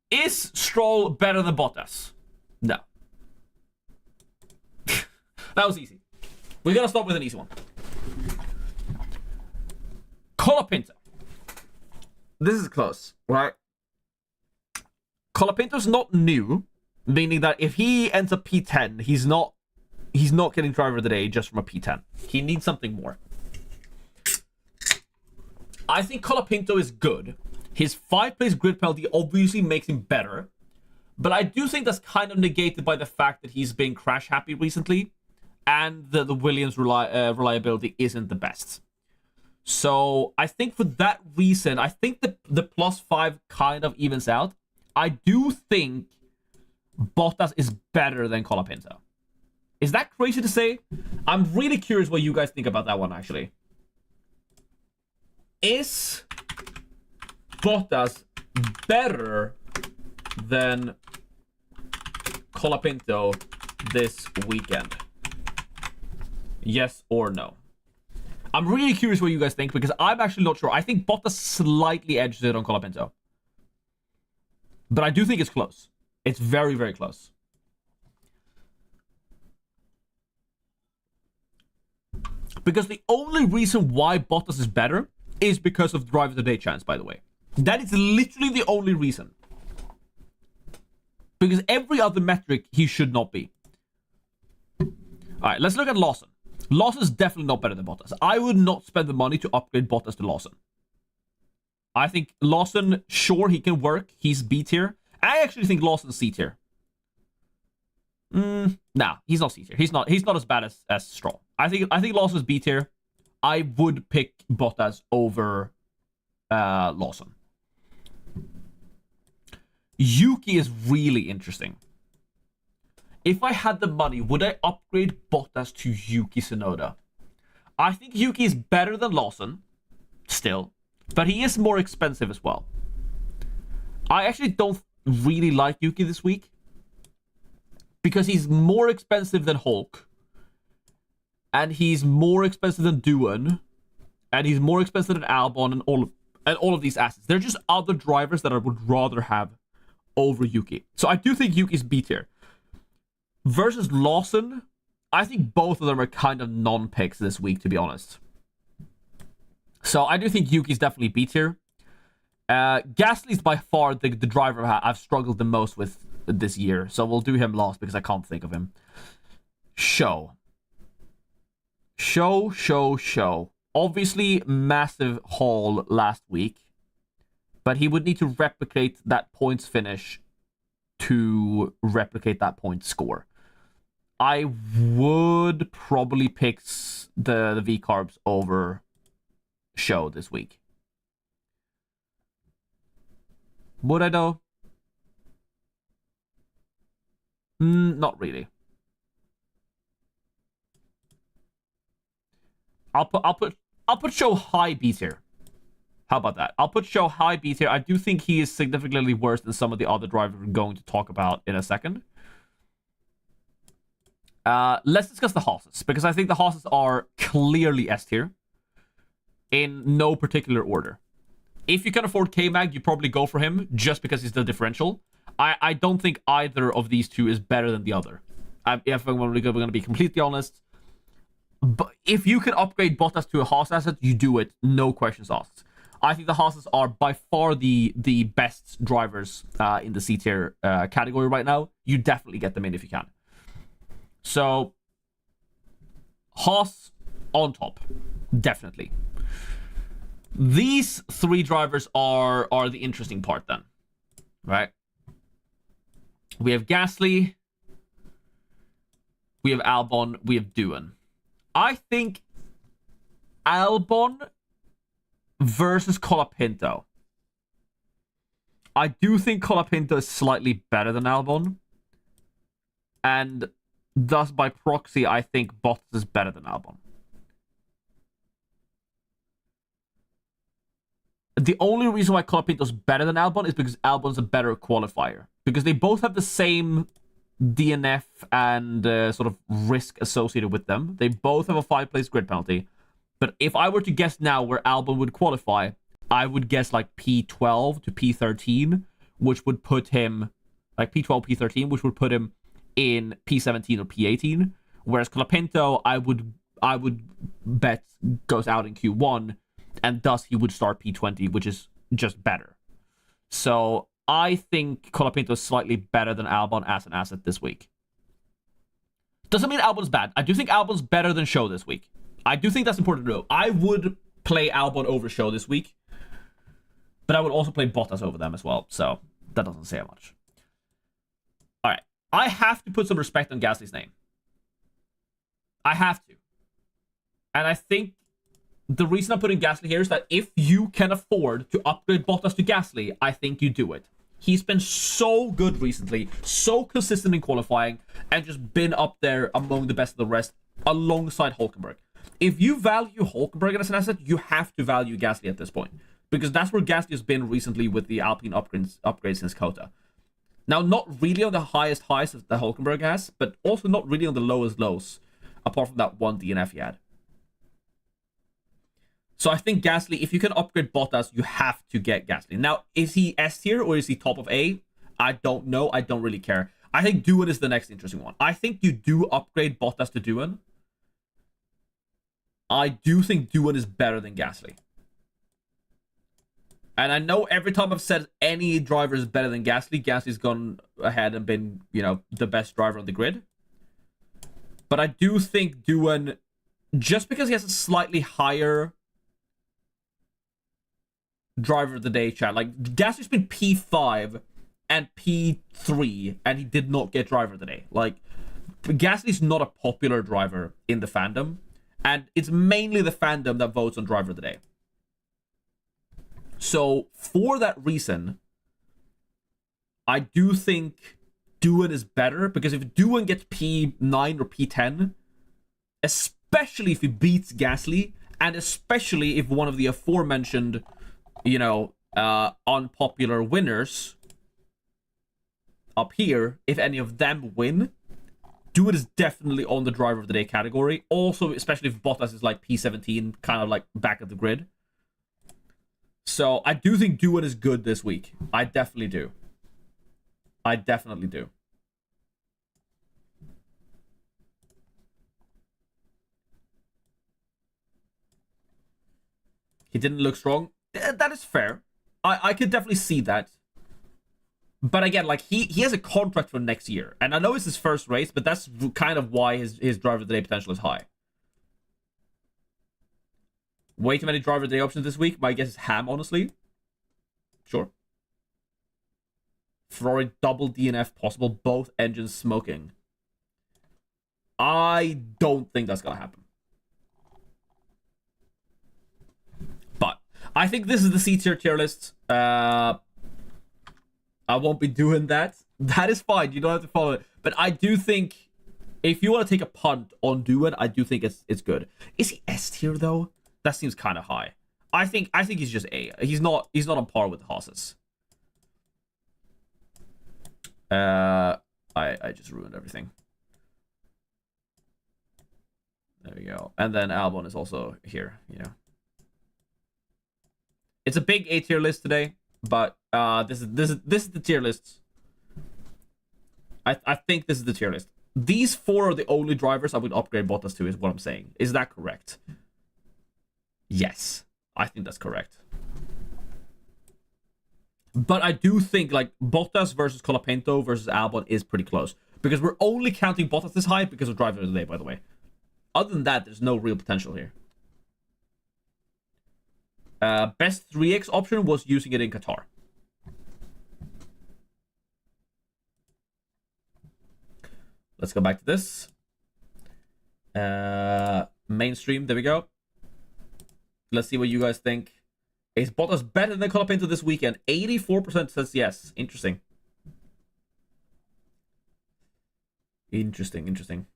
Is Stroll better than Bottas? No. That was easy. We're gonna start with an easy one. Colapinto. This is close, right? Colapinto's not new, meaning that if he ends up P10, he's not getting driver of the day just from a P10. He needs something more. I think Colapinto is good. His 5-place grid penalty obviously makes him better, but I do think that's kind of negated by the fact that he's been crash happy recently, and the Williams reliability isn't the best. So I think for that reason, I think the +5 kind of evens out. I do think Bottas is better than Colapinto. Is that crazy to say? I'm really curious what you guys think about that one, actually. Is Bottas better than Colapinto this weekend? Yes or no? I'm really curious what you guys think, because I'm actually not sure. I think Bottas slightly edges it on Colapinto. But I do think it's close. It's very, very close. Because the only reason why Bottas is better is because of driver of the day chance, by the way. That is literally the only reason. Because every other metric, he should not be. Alright, let's look at Lawson. Lawson is definitely not better than Bottas. I would not spend the money to upgrade Bottas to Lawson. I think Lawson, sure, he can work. He's B tier. I actually think Lawson's C tier. Nah, he's not C tier. He's not as bad as Stroll. I think Lawson's B tier. I would pick Bottas over Lawson. Yuki is really interesting. If I had the money, would I upgrade Bottas to Yuki Tsunoda? I think Yuki is better than Lawson, still, but he is more expensive as well. I actually don't really like Yuki this week, because he's more expensive than Hulk, and he's more expensive than Duan, and he's more expensive than Albon, and all of these assets. They're just other drivers that I would rather have over Yuki. So I do think Yuki's B tier. Versus Lawson, I think both of them are kind of non-picks this week, to be honest. So I do think Yuki's definitely B tier. Gasly's by far the driver I've struggled the most with this year. So we'll do him last because I can't think of him. Show. Obviously, massive haul last week. But he would need to replicate that points finish to replicate that point score. I would probably pick the V-Carbs over Show this week. Would I though? Not really. I'll put Show high B tier. How about that? I'll put Show high B tier. I do think he is significantly worse than some of the other drivers we're going to talk about in a second. Let's discuss the Haas's, because I think the Haas's are clearly S tier in no particular order. If you can afford K-Mag, you probably go for him just because he's the differential. I don't think either of these two is better than the other. If I'm going to be completely honest. But if you can upgrade Bottas to a Haas asset, you do it. No questions asked. I think the Haas's are by far the best drivers in the C tier category right now. You definitely get them in if you can. So, Haas on top. Definitely. These three drivers are the interesting part then. Right? We have Gasly. We have Albon. We have Duan. I think Albon versus Colapinto. I do think Colapinto is slightly better than Albon. And thus, by proxy, I think Bottas is better than Albon. The only reason why Colapinto is better than Albon is because Albon's a better qualifier. Because they both have the same DNF and sort of risk associated with them. They both have a 5-place grid penalty. But if I were to guess now where Albon would qualify, I would guess like P12 to P13, which would put him, like P12, P13, which would put him in P17 or P18. Whereas Colapinto, I would bet goes out in Q1, and thus he would start P20, which is just better. So I think Colapinto is slightly better than Albon as an asset this week. Doesn't mean Albon's bad. I do think Albon's better than Show this week. I do think that's important to know. I would play Albon over Show this week, but I would also play Bottas over them as well. So that doesn't say much. All right. I have to put some respect on Gasly's name. I have to. And I think the reason I'm putting Gasly here is that if you can afford to upgrade Bottas to Gasly, I think you do it. He's been so good recently, so consistent in qualifying, and just been up there among the best of the rest alongside Hülkenberg. If you value Hülkenberg as an asset, you have to value Gasly at this point, because that's where Gasly has been recently with the Alpine upgrades since Kota. Now, not really on the highest highs that Hülkenberg has, but also not really on the lowest lows, apart from that one DNF he had. So I think Gasly, if you can upgrade Bottas, you have to get Gasly. Now, is he S tier or is he top of A? I don't know. I don't really care. I think Doohan is the next interesting one. I think you do upgrade Bottas to Doohan. I do think Doohan is better than Gasly. And I know every time I've said any driver is better than Gasly, Gasly's gone ahead and been, the best driver on the grid. But I do think Doohan, just because he has a slightly higher driver of the day chat. Like, Gasly's been P5 and P3, and he did not get driver of the day. Like, Gasly's not a popular driver in the fandom, and it's mainly the fandom that votes on driver of the day. So, for that reason, I do think Doohan is better, because if Doohan gets P9 or P10, especially if he beats Gasly, and especially if one of the aforementioned unpopular winners up here, if any of them win, Doohan is definitely on the driver of the day category. Also, especially if Bottas is like P17, kind of like back of the grid. So I do think Doohan is good this week. I definitely do. I definitely do. He didn't look strong. That is fair. I could definitely see that. But again, like, he has a contract for next year. And I know it's his first race, but that's kind of why his driver of the day potential is high. Way too many driver of the day options this week. My guess is Ham, honestly. Sure. Ferrari double DNF possible. Both engines smoking. I don't think that's going to happen. I think this is the C tier list. I won't be doing that. That is fine. You don't have to follow it. But I do think if you want to take a punt on Doohan, I do think it's good. Is he S tier though? That seems kind of high. I think he's just A. He's not on par with the Haas's. I just ruined everything. There we go. And then Albon is also here, It's a big A tier list today, but this is the tier list. I think this is the tier list. These 4 are the only drivers I would upgrade Bottas to, is what I'm saying. Is that correct? Yes, I think that's correct. But I do think like Bottas versus Colapinto versus Albon is pretty close, because we're only counting Bottas this high because of driver of the day, by the way. Other than that, there's no real potential here. Best 3x option was using it in Qatar. Let's go back to this. Mainstream, there we go. Let's see what you guys think. Is Bottas better than Colapinto this weekend? 84% says yes. Interesting. Interesting.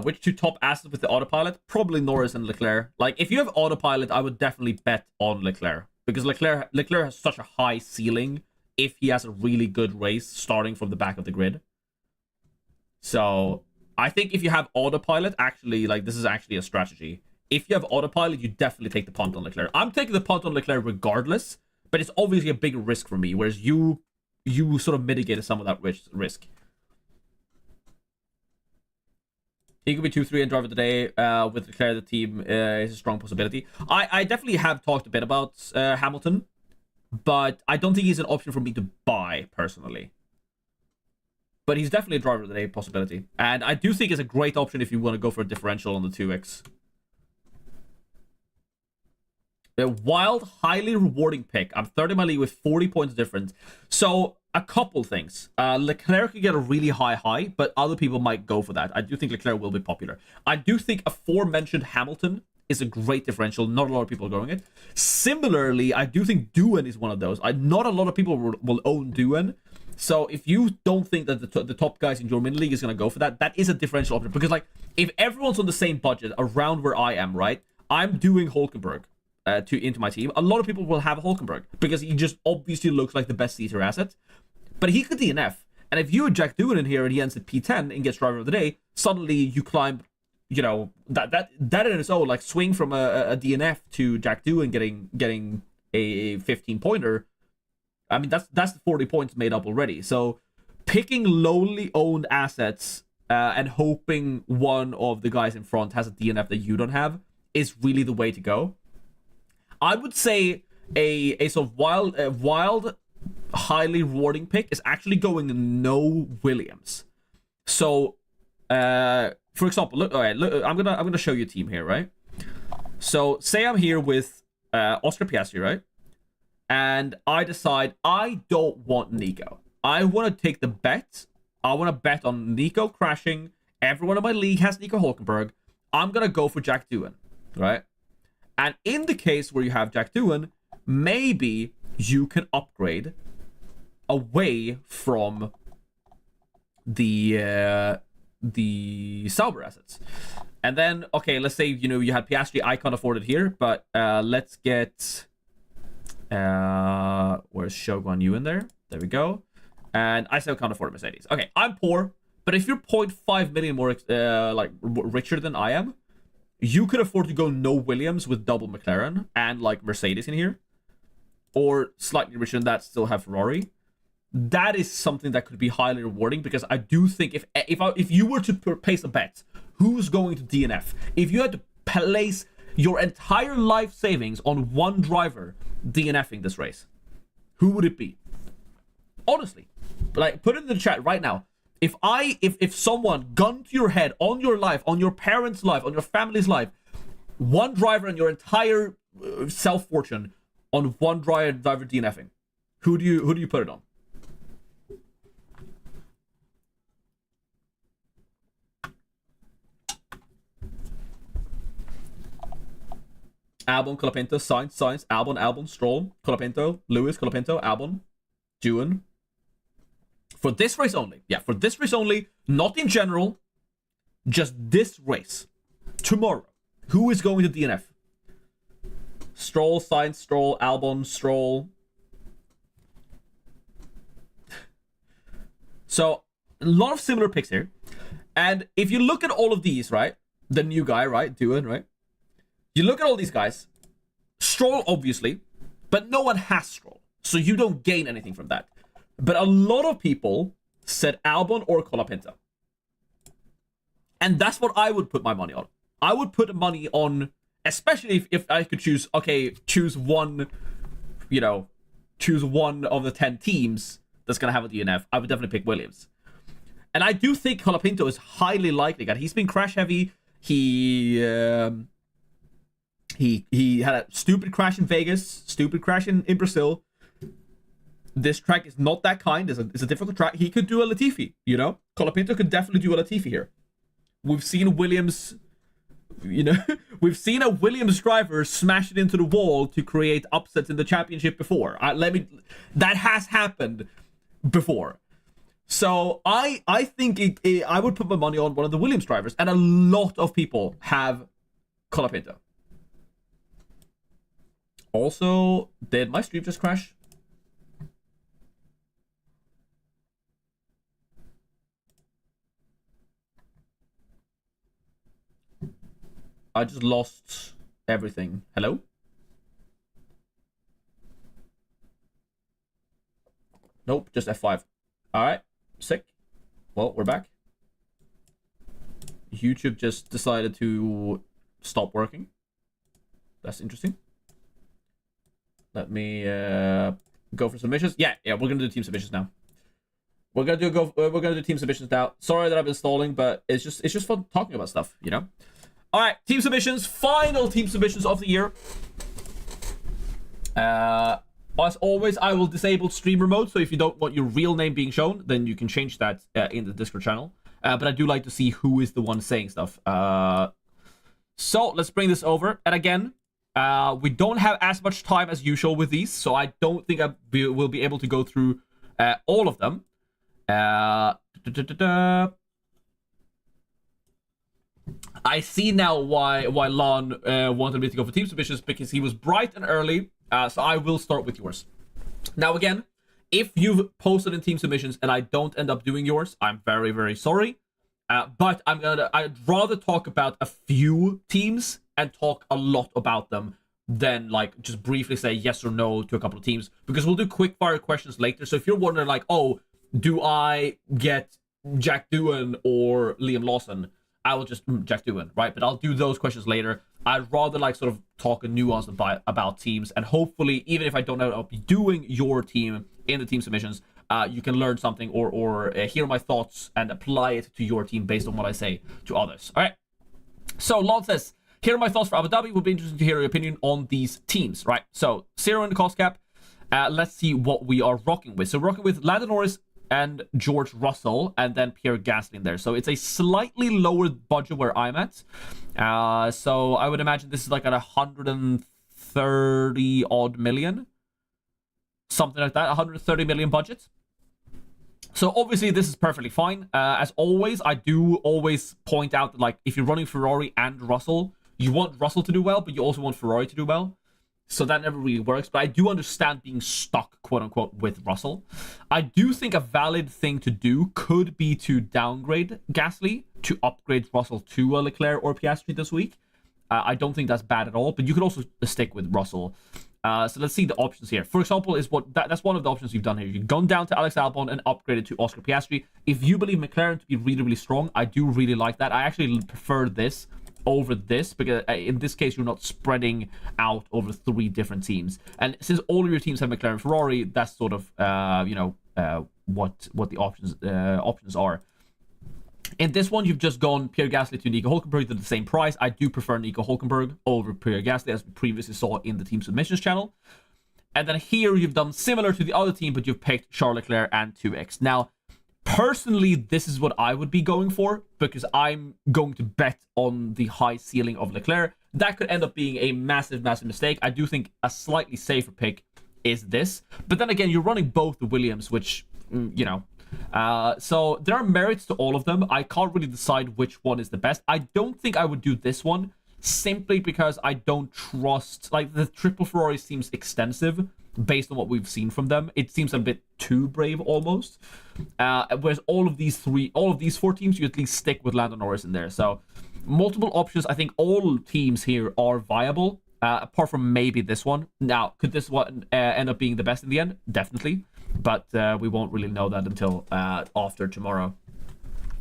Which two top assets with the autopilot? Probably Norris and Leclerc. Like, if you have autopilot, I would definitely bet on Leclerc. Because Leclerc has such a high ceiling if he has a really good race starting from the back of the grid. So, I think if you have autopilot, actually, like, this is actually a strategy. If you have autopilot, you definitely take the punt on Leclerc. I'm taking the punt on Leclerc regardless, but it's obviously a bigger risk for me, whereas you sort of mitigated some of that risk. He could be 2-3 and driver of the day. With Leclerc, the team is a strong possibility. I definitely have talked a bit about Hamilton, but I don't think he's an option for me to buy, personally. But he's definitely a driver of the day possibility. And I do think it's a great option if you want to go for a differential on the 2x. A wild, highly rewarding pick. I'm 30 in my league with 40 points difference. So, a couple things. Leclerc could get a really high, but other people might go for that. I do think Leclerc will be popular. I do think aforementioned Hamilton is a great differential. Not a lot of people are going it. Similarly, I do think Doohan is one of those. Not a lot of people will own Doohan. So if you don't think that the top guys in your mini league is going to go for that, that is a differential option. Because, like, if everyone's on the same budget around where I am, right? I'm doing Hulkenberg into my team. A lot of people will have Hulkenberg because he just obviously looks like the best Caesar asset. But he could DNF. And if you had Jack Doohan in here and he ends at P10 and gets driver of the day, suddenly you climb, you know, that in its own, like, swing from a DNF to Jack Doohan getting a 15-pointer. I mean, that's the 40 points made up already. So picking lowly owned assets and hoping one of the guys in front has a DNF that you don't have is really the way to go. I would say a sort of wild, highly rewarding pick is actually going no Williams. So, for example, look, I'm gonna show you a team here, right? So, say I'm here with Oscar Piastri, right? And I decide I don't want Nico. I want to take the bet. I want to bet on Nico crashing. Everyone in my league has Nico Hulkenberg. I'm gonna go for Jack Doohan, right? And in the case where you have Jack Doohan, maybe you can upgrade away from the Sauber assets. And then, okay, let's say, you know, you had Piastri. I can't afford it here, but let's get where's Shogun Yu in there? There we go. And I still can't afford a Mercedes. Okay, I'm poor, but if you're 0.5 million more like richer than I am, you could afford to go no Williams with double McLaren and like Mercedes in here, or slightly richer than that, still have Ferrari. That is something that could be highly rewarding, because I do think if you were to place a bet, who's going to DNF? If you had to place your entire life savings on one driver DNFing this race, who would it be? Honestly, like, put it in the chat right now. If someone, gun to your head, on your life, on your parents' life, on your family's life, one driver and your entire self-fortune on one driver DNFing, who do you put it on? Albon, Colapinto, Sainz, Albon, Stroll, Colapinto, Lewis, Colapinto, Albon, Doohan. For this race only. Yeah, for this race only. Not in general. Just this race. Tomorrow. Who is going to DNF? Stroll, Sainz, Stroll, Albon, Stroll. So, a lot of similar picks here. And if you look at all of these, right? The new guy, right? Doohan, right? You look at all these guys. Stroll, obviously. But no one has Stroll. So you don't gain anything from that. But a lot of people said Albon or Colapinto. And that's what I would put my money on. I would put money on, especially if I could choose, okay, choose one of the 10 teams that's going to have a DNF. I would definitely pick Williams. And I do think Colapinto is highly likely. He's been crash heavy. He had a stupid crash in Vegas, stupid crash in Brazil. This track is not that kind. It's a difficult track. He could do a Latifi, you know? Colapinto could definitely do a Latifi here. We've seen Williams You know, we've seen a Williams driver smash it into the wall to create upsets in the championship before. That has happened before. So I think I would put my money on one of the Williams drivers, and a lot of people have Colapinto. Also, did my stream just crash? I just lost everything. Hello? Nope, just F5. Alright, sick. Well, we're back. YouTube just decided to stop working. That's interesting. Let me go for submissions. Yeah, we're gonna do team submissions now. We're gonna do team submissions now. Sorry that I've been stalling, but it's just fun talking about stuff, you know? Alright, team submissions, final team submissions of the year. As always, I will disable streamer mode, so if you don't want your real name being shown, then you can change that in the Discord channel. But I do like to see who is the one saying stuff. So let's bring this over. And again, we don't have as much time as usual with these, so I don't think we'll be able to go through all of them. I see now why Lon wanted me to go for team submissions, because he was bright and early. So I will start with yours. Now again, if you've posted in team submissions and I don't end up doing yours, I'm very, very sorry. But I'd rather talk about a few teams and talk a lot about them than like just briefly say yes or no to a couple of teams, because we'll do quick fire questions later. So if you're wondering like, oh, do I get Jack Doohan or Liam Lawson? I will just Jack Doohan, right? But I'll do those questions later. I'd rather like sort of talk a nuance about teams, and hopefully, even if I don't know, I'll be doing your team in the team submissions, you can learn something or hear my thoughts and apply it to your team based on what I say to others. All right. So Lon says, here are my thoughts for Abu Dhabi. Would be interesting to hear your opinion on these teams, right? So 0 in the cost cap. Let's see what we are rocking with. So we're rocking with Lando Norris and George Russell, and then Pierre Gasly in there. So it's a slightly lower budget where I'm at. So I would imagine this is like at 130 odd million. Something like that, 130 million budget. So obviously this is perfectly fine. As always, I do always point out that like if you're running Ferrari and Russell, you want Russell to do well, but you also want Ferrari to do well. So that never really works, but I do understand being stuck, quote unquote, with Russell. I do think a valid thing to do could be to downgrade Gasly to upgrade Russell to a Leclerc or Piastri this week. I don't think that's bad at all, but you could also stick with Russell. So let's see the options here. For example, that's one of the options you've done here. You've gone down to Alex Albon and upgraded to Oscar Piastri. If you believe McLaren to be really, really strong, I do really like that. I actually prefer this over this, because in this case you're not spreading out over 3 different teams, and since all of your teams have McLaren and Ferrari, that's sort of what the options are. In this one, you've just gone Pierre Gasly to Nico Hülkenberg at the same price. I do prefer Nico Hülkenberg over Pierre Gasly, as we previously saw in the team submissions channel. And then here you've done similar to the other team, but you've picked Charles Leclerc and 2x. Now personally, this is what I would be going for, because I'm going to bet on the high ceiling of Leclerc. That could end up being a massive, massive mistake. I do think a slightly safer pick is this. But then again, you're running both the Williams, which, so there are merits to all of them. I can't really decide which one is the best. I don't think I would do this one, simply because I don't trust, like, the triple Ferrari seems extensive based on what we've seen from them. It seems a bit too brave almost. Whereas all of these 4 teams, you at least stick with Lando Norris in there. So multiple options. I think all teams here are viable, apart from maybe this one. Now, could this one end up being the best in the end? Definitely. But we won't really know that until after tomorrow.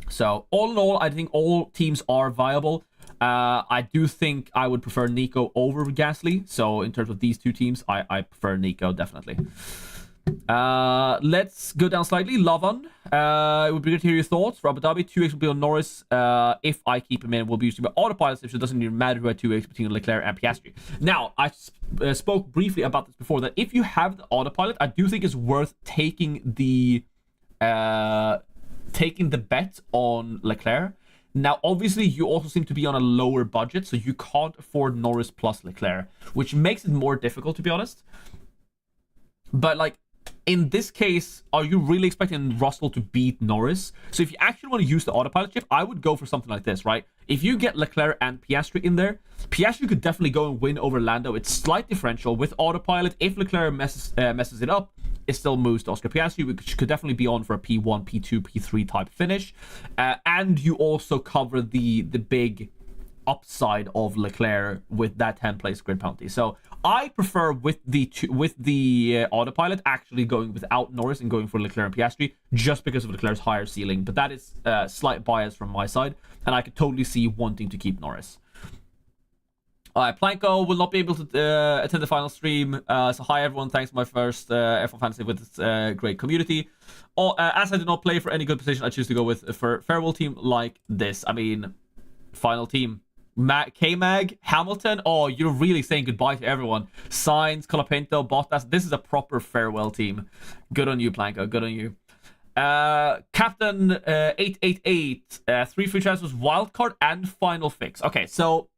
So all in all, I think all teams are viable. I do think I would prefer Nico over Gasly. So in terms of these 2 teams, I prefer Nico, definitely. Let's go down slightly. Lavan, it would be good to hear your thoughts. For Abu Dhabi, 2x will be on Norris. If I keep him in, will be used by autopilot, so it doesn't even matter who had 2x between Leclerc and Piastri. Now, I spoke briefly about this before, that if you have the autopilot, I do think it's worth taking the bet on Leclerc. Now, obviously, you also seem to be on a lower budget, so you can't afford Norris plus Leclerc, which makes it more difficult, to be honest. But, like, in this case, are you really expecting Russell to beat Norris? So if you actually want to use the autopilot chip, I would go for something like this, right? If you get Leclerc and Piastri in there, Piastri could definitely go and win over Lando. It's slight differential with autopilot. If Leclerc messes it up, it still moves to Oscar Piastri, which could definitely be on for a P1, P2, P3 type finish. And you also cover the big upside of Leclerc with that 10 place grid penalty. So I prefer with the autopilot actually going without Norris and going for Leclerc and Piastri just because of Leclerc's higher ceiling. But that is slight bias from my side, and I could totally see wanting to keep Norris. Planko will not be able to attend the final stream. So hi everyone, thanks for my first F1 Fantasy with this great community. As I do not play for any good position, I choose to go with a farewell team like this. I mean, final team. K-Mag, Hamilton. Oh, you're really saying goodbye to everyone. Sainz, Colapinto, Bottas. This is a proper farewell team. Good on you, Planko. Good on you. Captain 888. 3 free transfers, wildcard, and final fix. Okay, so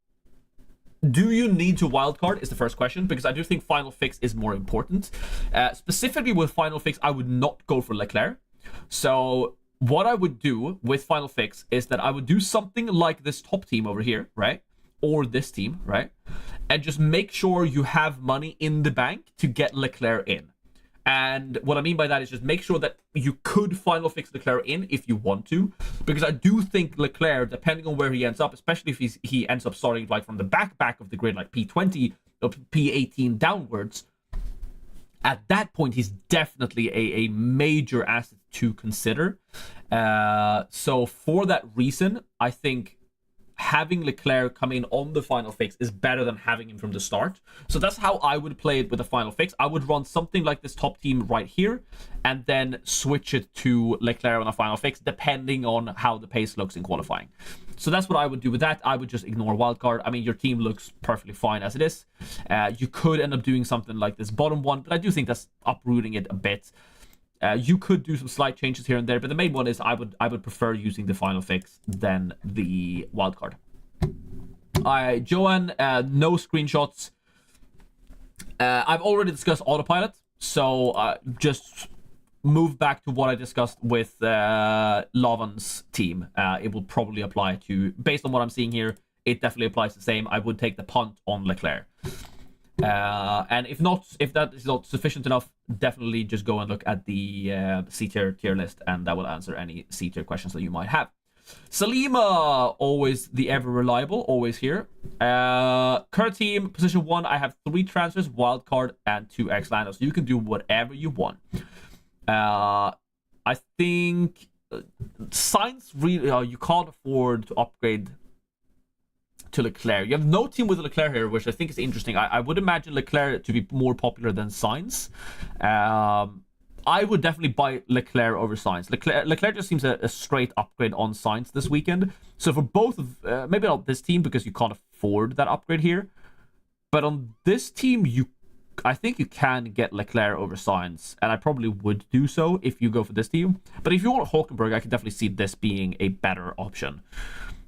do you need to wildcard is the first question, because I do think final fix is more important. Specifically with final fix, I would not go for Leclerc. So what I would do with final fix is that I would do something like this top team over here, right? Or this team, right? And just make sure you have money in the bank to get Leclerc in. And what I mean by that is just make sure that you could final fix Leclerc in if you want to. Because I do think Leclerc, depending on where he ends up, especially if he ends up starting like from the back of the grid, like P20 or P18 downwards, at that point, he's definitely a major asset to consider. So for that reason, I think having Leclerc come in on the final fix is better than having him from the start. So that's how I would play it with the final fix. I would run something like this top team right here and then switch it to Leclerc on a final fix, depending on how the pace looks in qualifying. So that's what I would do with that. I would just ignore wildcard. I mean, your team looks perfectly fine as it is. You could end up doing something like this bottom one, but I do think that's uprooting it a bit. You could do some slight changes here and there, but the main one is I would prefer using the final fix than the wildcard. Joanne, no screenshots. I've already discussed autopilot, so just move back to what I discussed with Lavan's team. It will probably apply to, based on what I'm seeing here, it definitely applies the same. I would take the punt on Leclerc. And if that is not sufficient enough, definitely just go and look at the C-tier list, and that will answer any C-tier questions that you might have. Salima, always the ever reliable, always here. Current team, position 1, I have 3 transfers, wildcard, and 2 X-Lando, so you can do whatever you want. I think Sainz really, you can't afford to upgrade to Leclerc. You have no team with Leclerc here, which I think is interesting. I would imagine Leclerc to be more popular than Sainz. I would definitely buy Leclerc over Sainz. Leclerc just seems a straight upgrade on Sainz this weekend. So for both of, maybe not this team because you can't afford that upgrade here, but on this team, I think you can get Leclerc over Sainz, and I probably would do so if you go for this team. But if you want Hulkenberg, I can definitely see this being a better option.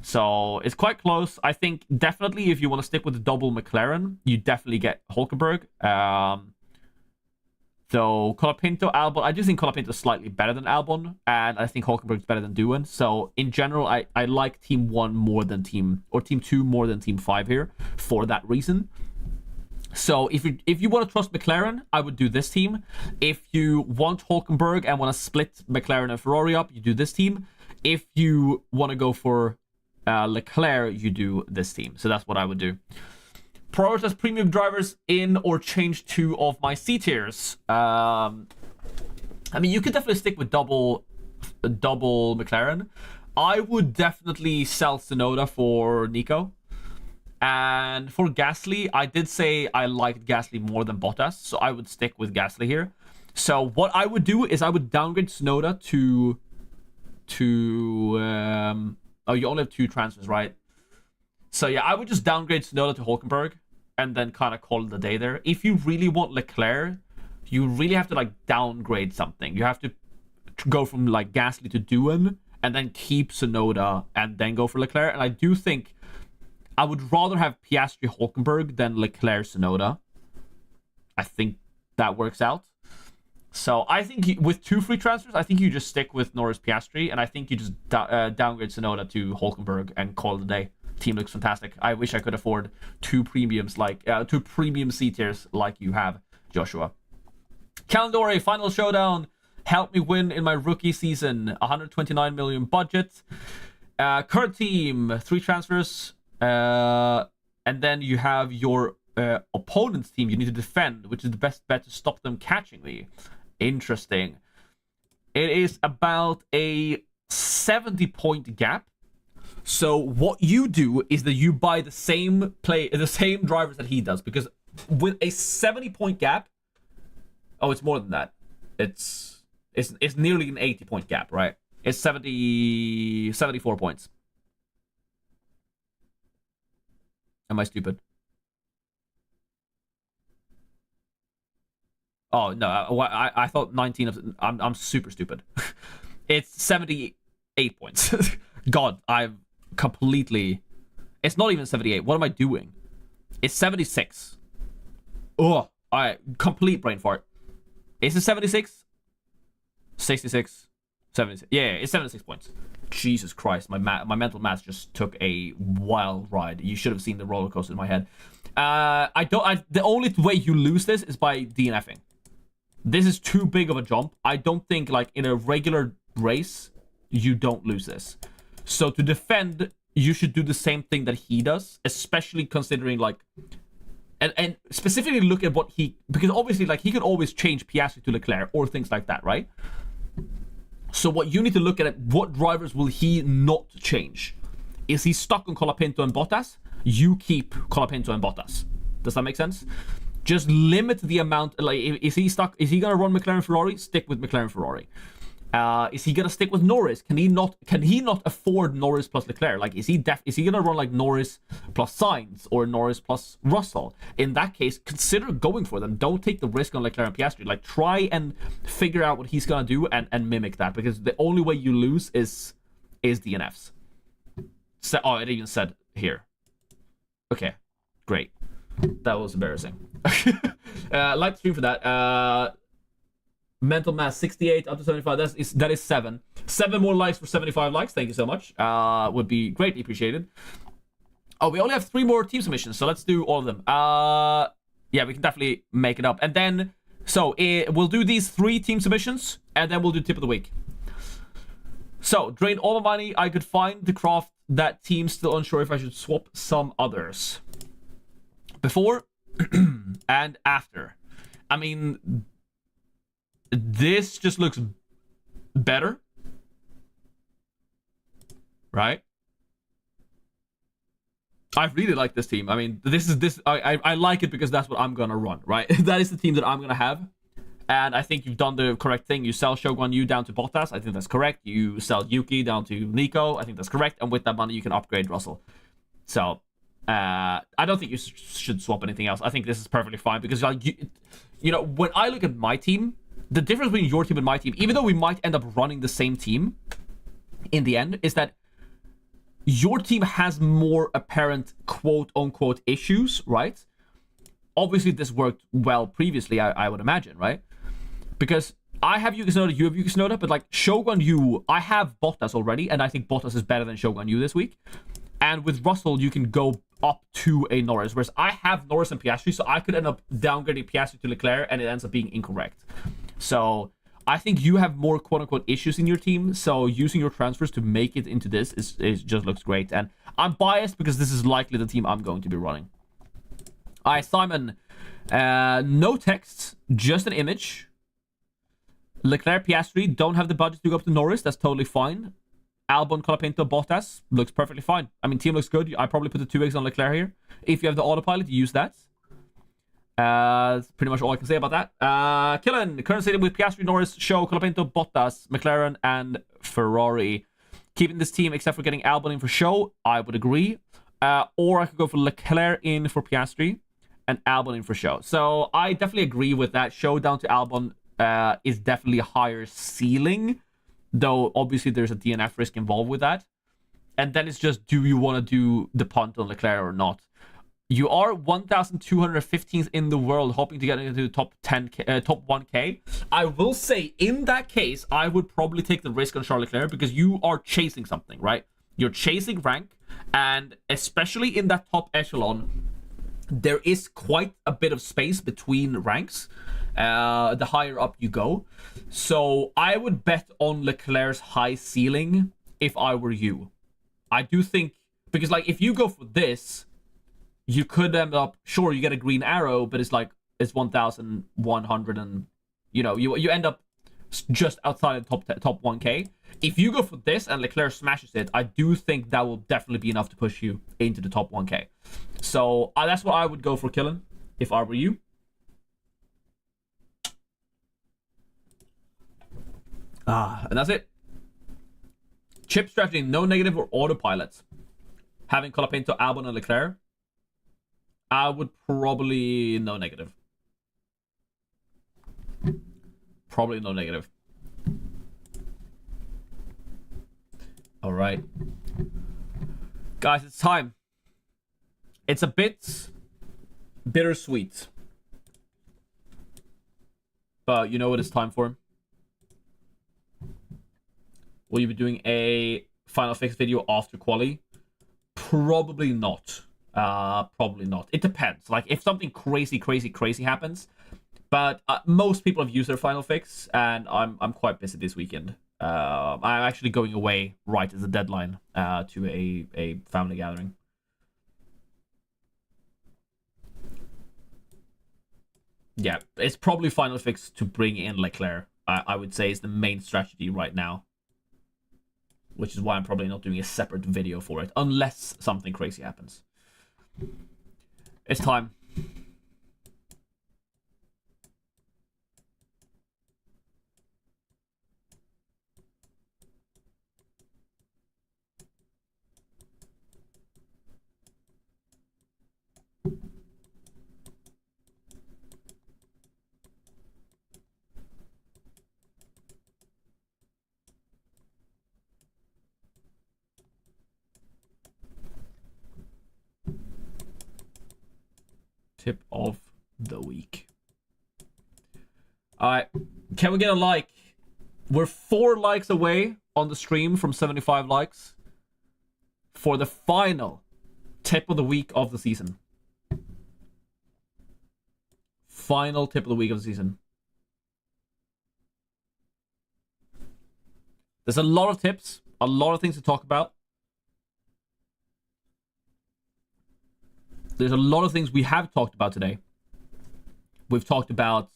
So it's quite close. I think definitely if you want to stick with the double McLaren, you definitely get Hulkenberg. So Colapinto, Albon, I do think Colapinto is slightly better than Albon, and I think Hulkenberg is better than Doohan. So in general, I like Team 1 more than Team 2 more than Team 5 here for that reason. So if you want to trust McLaren, I would do this team. If you want Hulkenberg and want to split McLaren and Ferrari up, you do this team. If you want to go for Leclerc, you do this team. So that's what I would do. Prioritize premium drivers in or change 2 of my C tiers. I mean, you could definitely stick with double McLaren. I would definitely sell Tsunoda for Nico. And for Gasly, I did say I liked Gasly more than Bottas, so I would stick with Gasly here. So what I would do is I would downgrade Tsunoda to oh, you only have 2 transfers, right? So yeah, I would just downgrade Tsunoda to Hulkenberg and then kind of call it a day there. If you really want Leclerc, you really have to like downgrade something. You have to go from like Gasly to Doohan and then keep Tsunoda and then go for Leclerc. And I do think I would rather have Piastri Hulkenberg than Leclerc Tsunoda. I think that works out. So I think with 2 free transfers, I think you just stick with Norris Piastri, and I think you just downgrade Tsunoda to Hulkenberg and call it a day. Team looks fantastic. I wish I could afford 2 premiums like 2 premium C tiers like you have, Joshua. Calendore, final showdown. Help me win in my rookie season. 129 million budget. Current team, 3 transfers. And then you have your opponent's team you need to defend, which is the best bet to stop them catching me. Interesting. It is about a 70-point gap. So what you do is that you buy the same drivers that he does, because with a 70-point gap, oh, it's more than that. It's nearly an 80-point gap, right? It's 74 points. Am I stupid? Oh no, I thought 19 of I'm super stupid. It's 78 points. God, I've completely. It's not even 78. What am I doing? It's 76. Oh, complete brain fart. Is it 76? 66, 76. Yeah, it's 76 points. Jesus Christ, my mental math just took a wild ride. You should have seen the roller coaster in my head. The only way you lose this is by DNFing. This is too big of a jump. I don't think, like, in a regular race, you don't lose this. So to defend, you should do the same thing that he does, especially considering, like, and specifically look at what because obviously, like, he could always change Piastri to Leclerc or things like that, right? So what you need to look at, what drivers will he not change? Is he stuck on Colapinto and Bottas? You keep Colapinto and Bottas. Does that make sense? Just limit the amount. Like, is he stuck? Is he gonna run McLaren Ferrari? Stick with McLaren Ferrari. Is he gonna stick with Norris? Can he not afford Norris plus Leclerc? Like, is he gonna run like Norris plus Sainz or Norris plus Russell? In that case, consider going for them. Don't take the risk on Leclerc and Piastri. Like, try and figure out what he's gonna do and mimic that, because the only way you lose is DNFs. So, oh, it even said here. Okay, great. That was embarrassing. Like the stream for that. Mental mass 68 up to 75. That is 7. 7 more likes for 75 likes. Thank you so much. Would be greatly appreciated. Oh, we only have 3 more team submissions, so let's do all of them. Yeah, we can definitely make it up. And then, so we'll do these 3 team submissions, and then we'll do tip of the week. So, drained all the money I could find to craft that team. Still unsure if I should swap some others. Before and after. I mean, this just looks better, right? I really like this team. I mean, I like it because that's what I'm gonna run, right? That is the team that I'm gonna have. And I think you've done the correct thing. You sell Shogun Yu down to Bottas. I think that's correct. You sell Yuki down to Nico. I think that's correct. And with that money, you can upgrade Russell. So, I don't think you should swap anything else. I think this is perfectly fine because, like, you know, when I look at my team, the difference between your team and my team, even though we might end up running the same team in the end, is that your team has more apparent quote-unquote issues, right? Obviously, this worked well previously, I would imagine, right? Because I have Yuki Tsunoda, you have Yuki Tsunoda, but, like, Shogun Yu, I have Bottas already, and I think Bottas is better than Shogun Yu this week. And with Russell, you can go up to a Norris, whereas I have Norris and Piastri, so I could end up downgrading Piastri to Leclerc, and it ends up being incorrect. So I think you have more quote-unquote issues in your team, so using your transfers to make it into this is just looks great. And I'm biased because this is likely the team I'm going to be running. All right, Simon. No text, just an image. Leclerc, Piastri don't have the budget to go up to Norris. That's totally fine. Albon, Colapinto, Bottas looks perfectly fine. I mean, team looks good. I probably put the 2x on Leclerc here. If you have the autopilot, use that. That's pretty much all I can say about that. Killen, current state with Piastri, Norris, Show, Colapinto, Bottas, McLaren, and Ferrari. Keeping this team except for getting Albon in for Show, I would agree. Or I could go for Leclerc in for Piastri and Albon in for Show. So I definitely agree with that. Show down to Albon is definitely a higher ceiling though obviously there's a DNF risk involved with that. And then it's just, do you want to do the punt on Leclerc or not? You are 1,215th in the world, hoping to get into the top 10K, top 1K. I will say, in that case, I would probably take the risk on Charles Leclerc because you are chasing something, right? You're chasing rank, and especially in that top echelon, there is quite a bit of space between ranks, the higher up you go. So I would bet on Leclerc's high ceiling if I were you. I do think, because like if you go for this, you could end up, sure, you get a green arrow, but it's like, it's 1,100 and, you know, you end up just outside the top 1K. If you go for this and Leclerc smashes it, I do think that will definitely be enough to push you into the top 1K. So that's what I would go for killing if I were you. And that's it. Chip strategy, no negative or autopilot. Having Colapinto, Albon, and Leclerc. I would probably no negative. Probably no negative. All right. Guys, it's time. It's a bit bittersweet. But you know what it's time for? Will you be doing a final fix video after quali? Probably not. Probably not. It depends. Like if something crazy happens, but most people have used their final fix, and I'm quite busy this weekend. I'm actually going away right as the deadline to a family gathering. Yeah, it's probably final fix to bring in Leclerc. I would say is the main strategy right now, which is why I'm probably not doing a separate video for it unless something crazy happens. It's time. Tip of the week. All right, can we get a like? We're 4 likes away on the stream from 75 likes for the final tip of the week of the season. Final tip of the week of the season. There's a lot of tips, a lot of things to talk about. There's a lot of things we have talked about today. We've talked about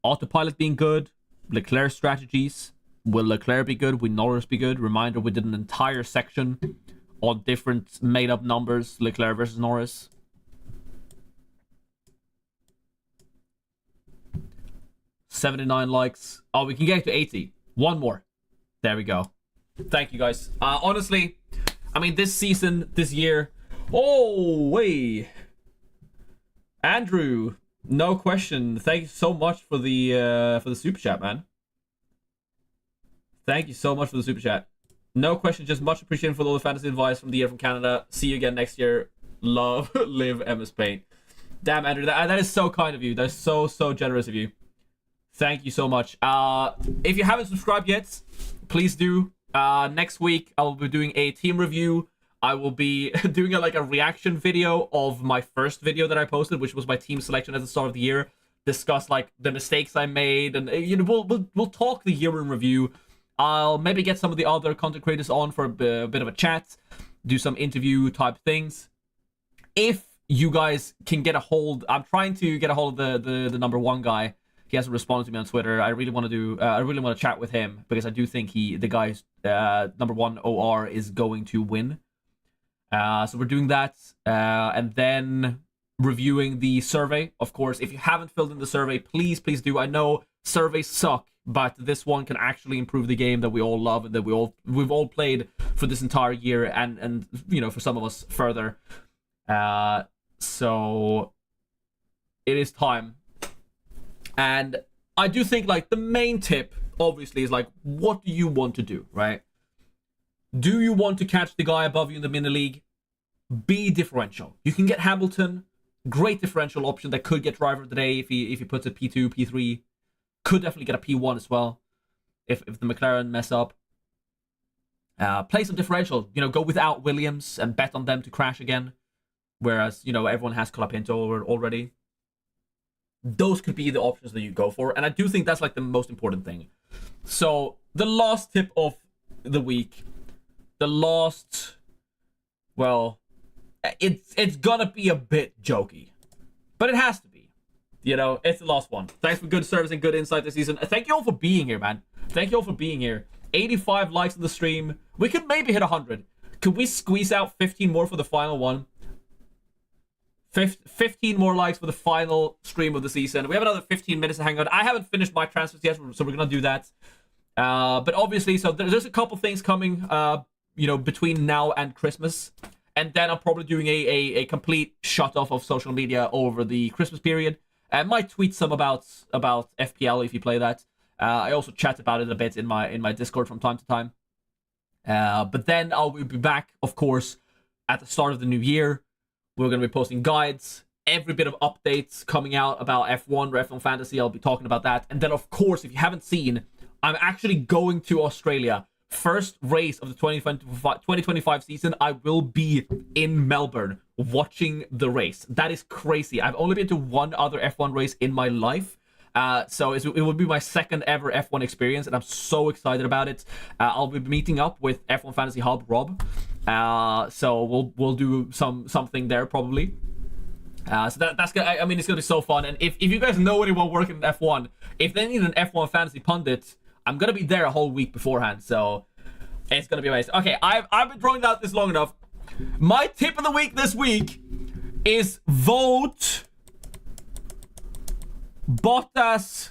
autopilot being good, Leclerc strategies. Will Leclerc be good? Will Norris be good? Reminder, we did an entire section on different made-up numbers, Leclerc versus Norris. $79 likes. Oh, we can get to 80. One more. There we go. Thank you, guys. Honestly, I mean, this season, this year... Oh, wait. Andrew, no question. Thank you so much for the super chat, man. Thank you so much for the super chat. No question, just much appreciated for all the fantasy advice from the year from Canada. See you again next year. Love, live, MS Paint. Damn, Andrew, that is so kind of you. That's so generous of you. Thank you so much. If you haven't subscribed yet, please do. Next week, I will be doing a team review. I will be doing a reaction video of my first video that I posted, which was my team selection at the start of the year. Discuss like the mistakes I made, and you know we'll talk the year in review. I'll maybe get some of the other content creators on for a bit of a chat, do some interview type things. If you guys can get a hold, I'm trying to get a hold of the number 1 guy. He hasn't responded to me on Twitter. I really want to chat with him because I do think the guy's number 1 OR is going to win. So we're doing that, and then reviewing the survey. Of course, if you haven't filled in the survey, please do. I know surveys suck, but this one can actually improve the game that we all love and that we've all played for this entire year, and you know, for some of us further. So it is time, and I do think like the main tip obviously is like, what do you want to do, right? Do you want to catch the guy above you in the mini league? Be differential. You can get Hamilton, great differential option that could get driver of the day if he puts a P2, P3. Could definitely get a P1 as well if the McLaren mess up. Play some differential. Go without Williams and bet on them to crash again. Whereas, everyone has Colapinto already. Those could be the options that you go for. And I do think that's like the most important thing. So the last tip of the week. It's gonna be a bit jokey. But it has to be. It's the last one. Thanks for good service and good insight this season. Thank you all for being here, man. Thank you all for being here. 85 likes on the stream. We could maybe hit 100. Could we squeeze out 15 more for the final one? 15 more likes for the final stream of the season. We have another 15 minutes to hang out. I haven't finished my transfers yet, so we're gonna do that. But obviously, so there's a couple things coming, between now and Christmas. And then I'm probably doing a complete shut-off of social media over the Christmas period. I might tweet some about FPL if you play that. I also chat about it a bit in my Discord from time to time. But then I'll be back, of course, at the start of the new year. We're going to be posting guides, every bit of updates coming out about F1 or F1 Fantasy. I'll be talking about that. And then, of course, if you haven't seen, I'm actually going to Australia. First race of the 2025 season, I will be in Melbourne watching the race. That is crazy. I've only been to one other F1 race in my life. So it will be my second ever F1 experience, and I'm so excited about it. I'll be meeting up with F1 Fantasy Hub Rob. So we'll do something there probably. So that's gonna, I mean, it's gonna be so fun. And if you guys know anyone working in F1, if they need an F1 Fantasy pundit, I'm gonna be there a whole week beforehand. So it's gonna be amazing. Okay, I've been drawing out this long enough. My tip of the week this week is vote Bottas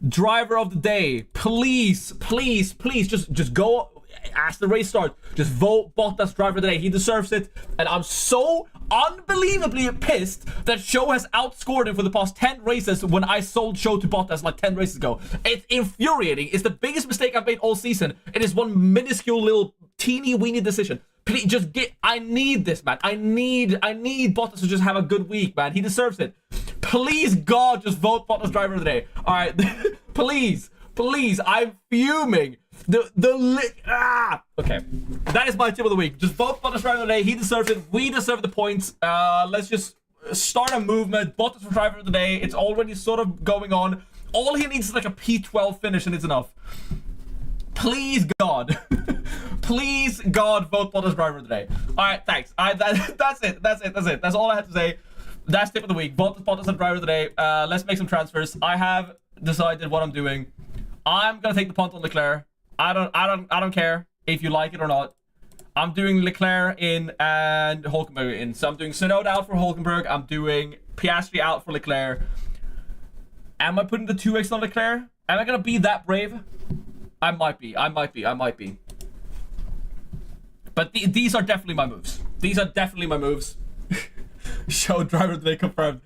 driver of the day. Please, just go as the race starts. Just vote Bottas driver of the day. He deserves it. And I'm so unbelievably pissed that Show has outscored him for the past 10 races when I sold Show to Bottas like 10 races ago. It's infuriating. It's the biggest mistake I've made all season. It is one minuscule little teeny weeny decision. Please just I need this, man. I need Bottas to just have a good week, man. He deserves it. Please, God, just vote Bottas driver of the day. All right, please, I'm fuming. Okay, that is my tip of the week. Just vote Bottas driver of the day. He deserves it. We deserve the points. Let's just start a movement. Bottas for driver of the day. It's already sort of going on. All he needs is like a P12 finish, and it's enough. Please, God. Please, God, vote Bottas driver of the day. All right, thanks. That's it. That's all I have to say. That's tip of the week. Vote Bottas driver of the day. Let's make some transfers. I have decided what I'm doing. I'm gonna take the punt on Leclerc. I don't care if you like it or not. I'm doing Leclerc in and Hulkenberg in. So I'm doing Tsunoda out for Hulkenberg. I'm doing Piastri out for Leclerc. Am I putting the 2x on Leclerc? Am I gonna be that brave? I might be. But these are definitely my moves. Show driver today confirmed.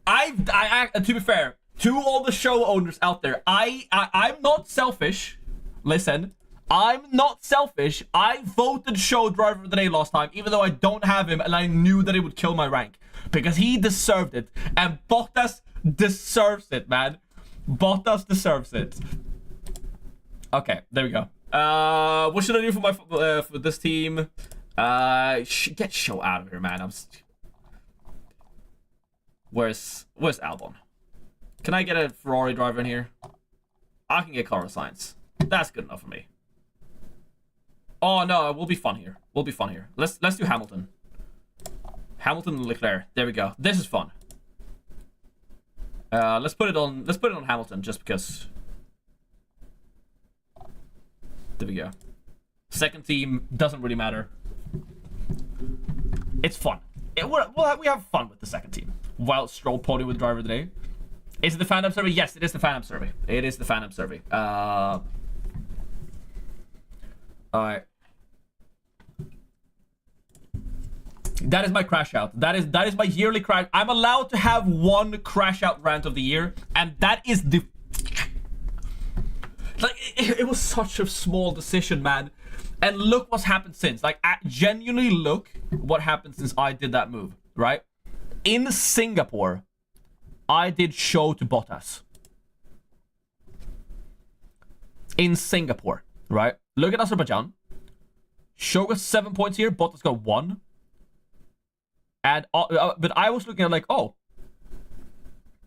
To be fair, to all the Show owners out there, I'm not selfish. Listen, I'm not selfish. I voted Show driver of the day last time, even though I don't have him, and I knew that it would kill my rank because he deserved it, and Bottas deserves it, man. Bottas deserves it. Okay, there we go. What should I do for my for this team? Get Show out of here, man. Where's Albon? Can I get a Ferrari driver in here? I can get Carlos Sainz. That's good enough for me. Oh no, we'll be fun here. Let's do Hamilton. Hamilton and Leclerc. There we go. This is fun. Let's put it on Hamilton just because. There we go. Second team doesn't really matter. It's fun. We have fun with the second team. While Stroll podium with driver of the day. Is it the fandom survey? Yes, it is the fandom survey. Alright. That is my crash out. That is my yearly crash. I'm allowed to have one crash out rant of the year, and that is the Like, it was such a small decision, man. And look what's happened since. Like, genuinely look what happened since I did that move, right? In Singapore, I did show to Bottas. In Singapore, right? Look at Azerbaijan. Show got 7 points here. Bottas got 1. And but I was looking at like, oh,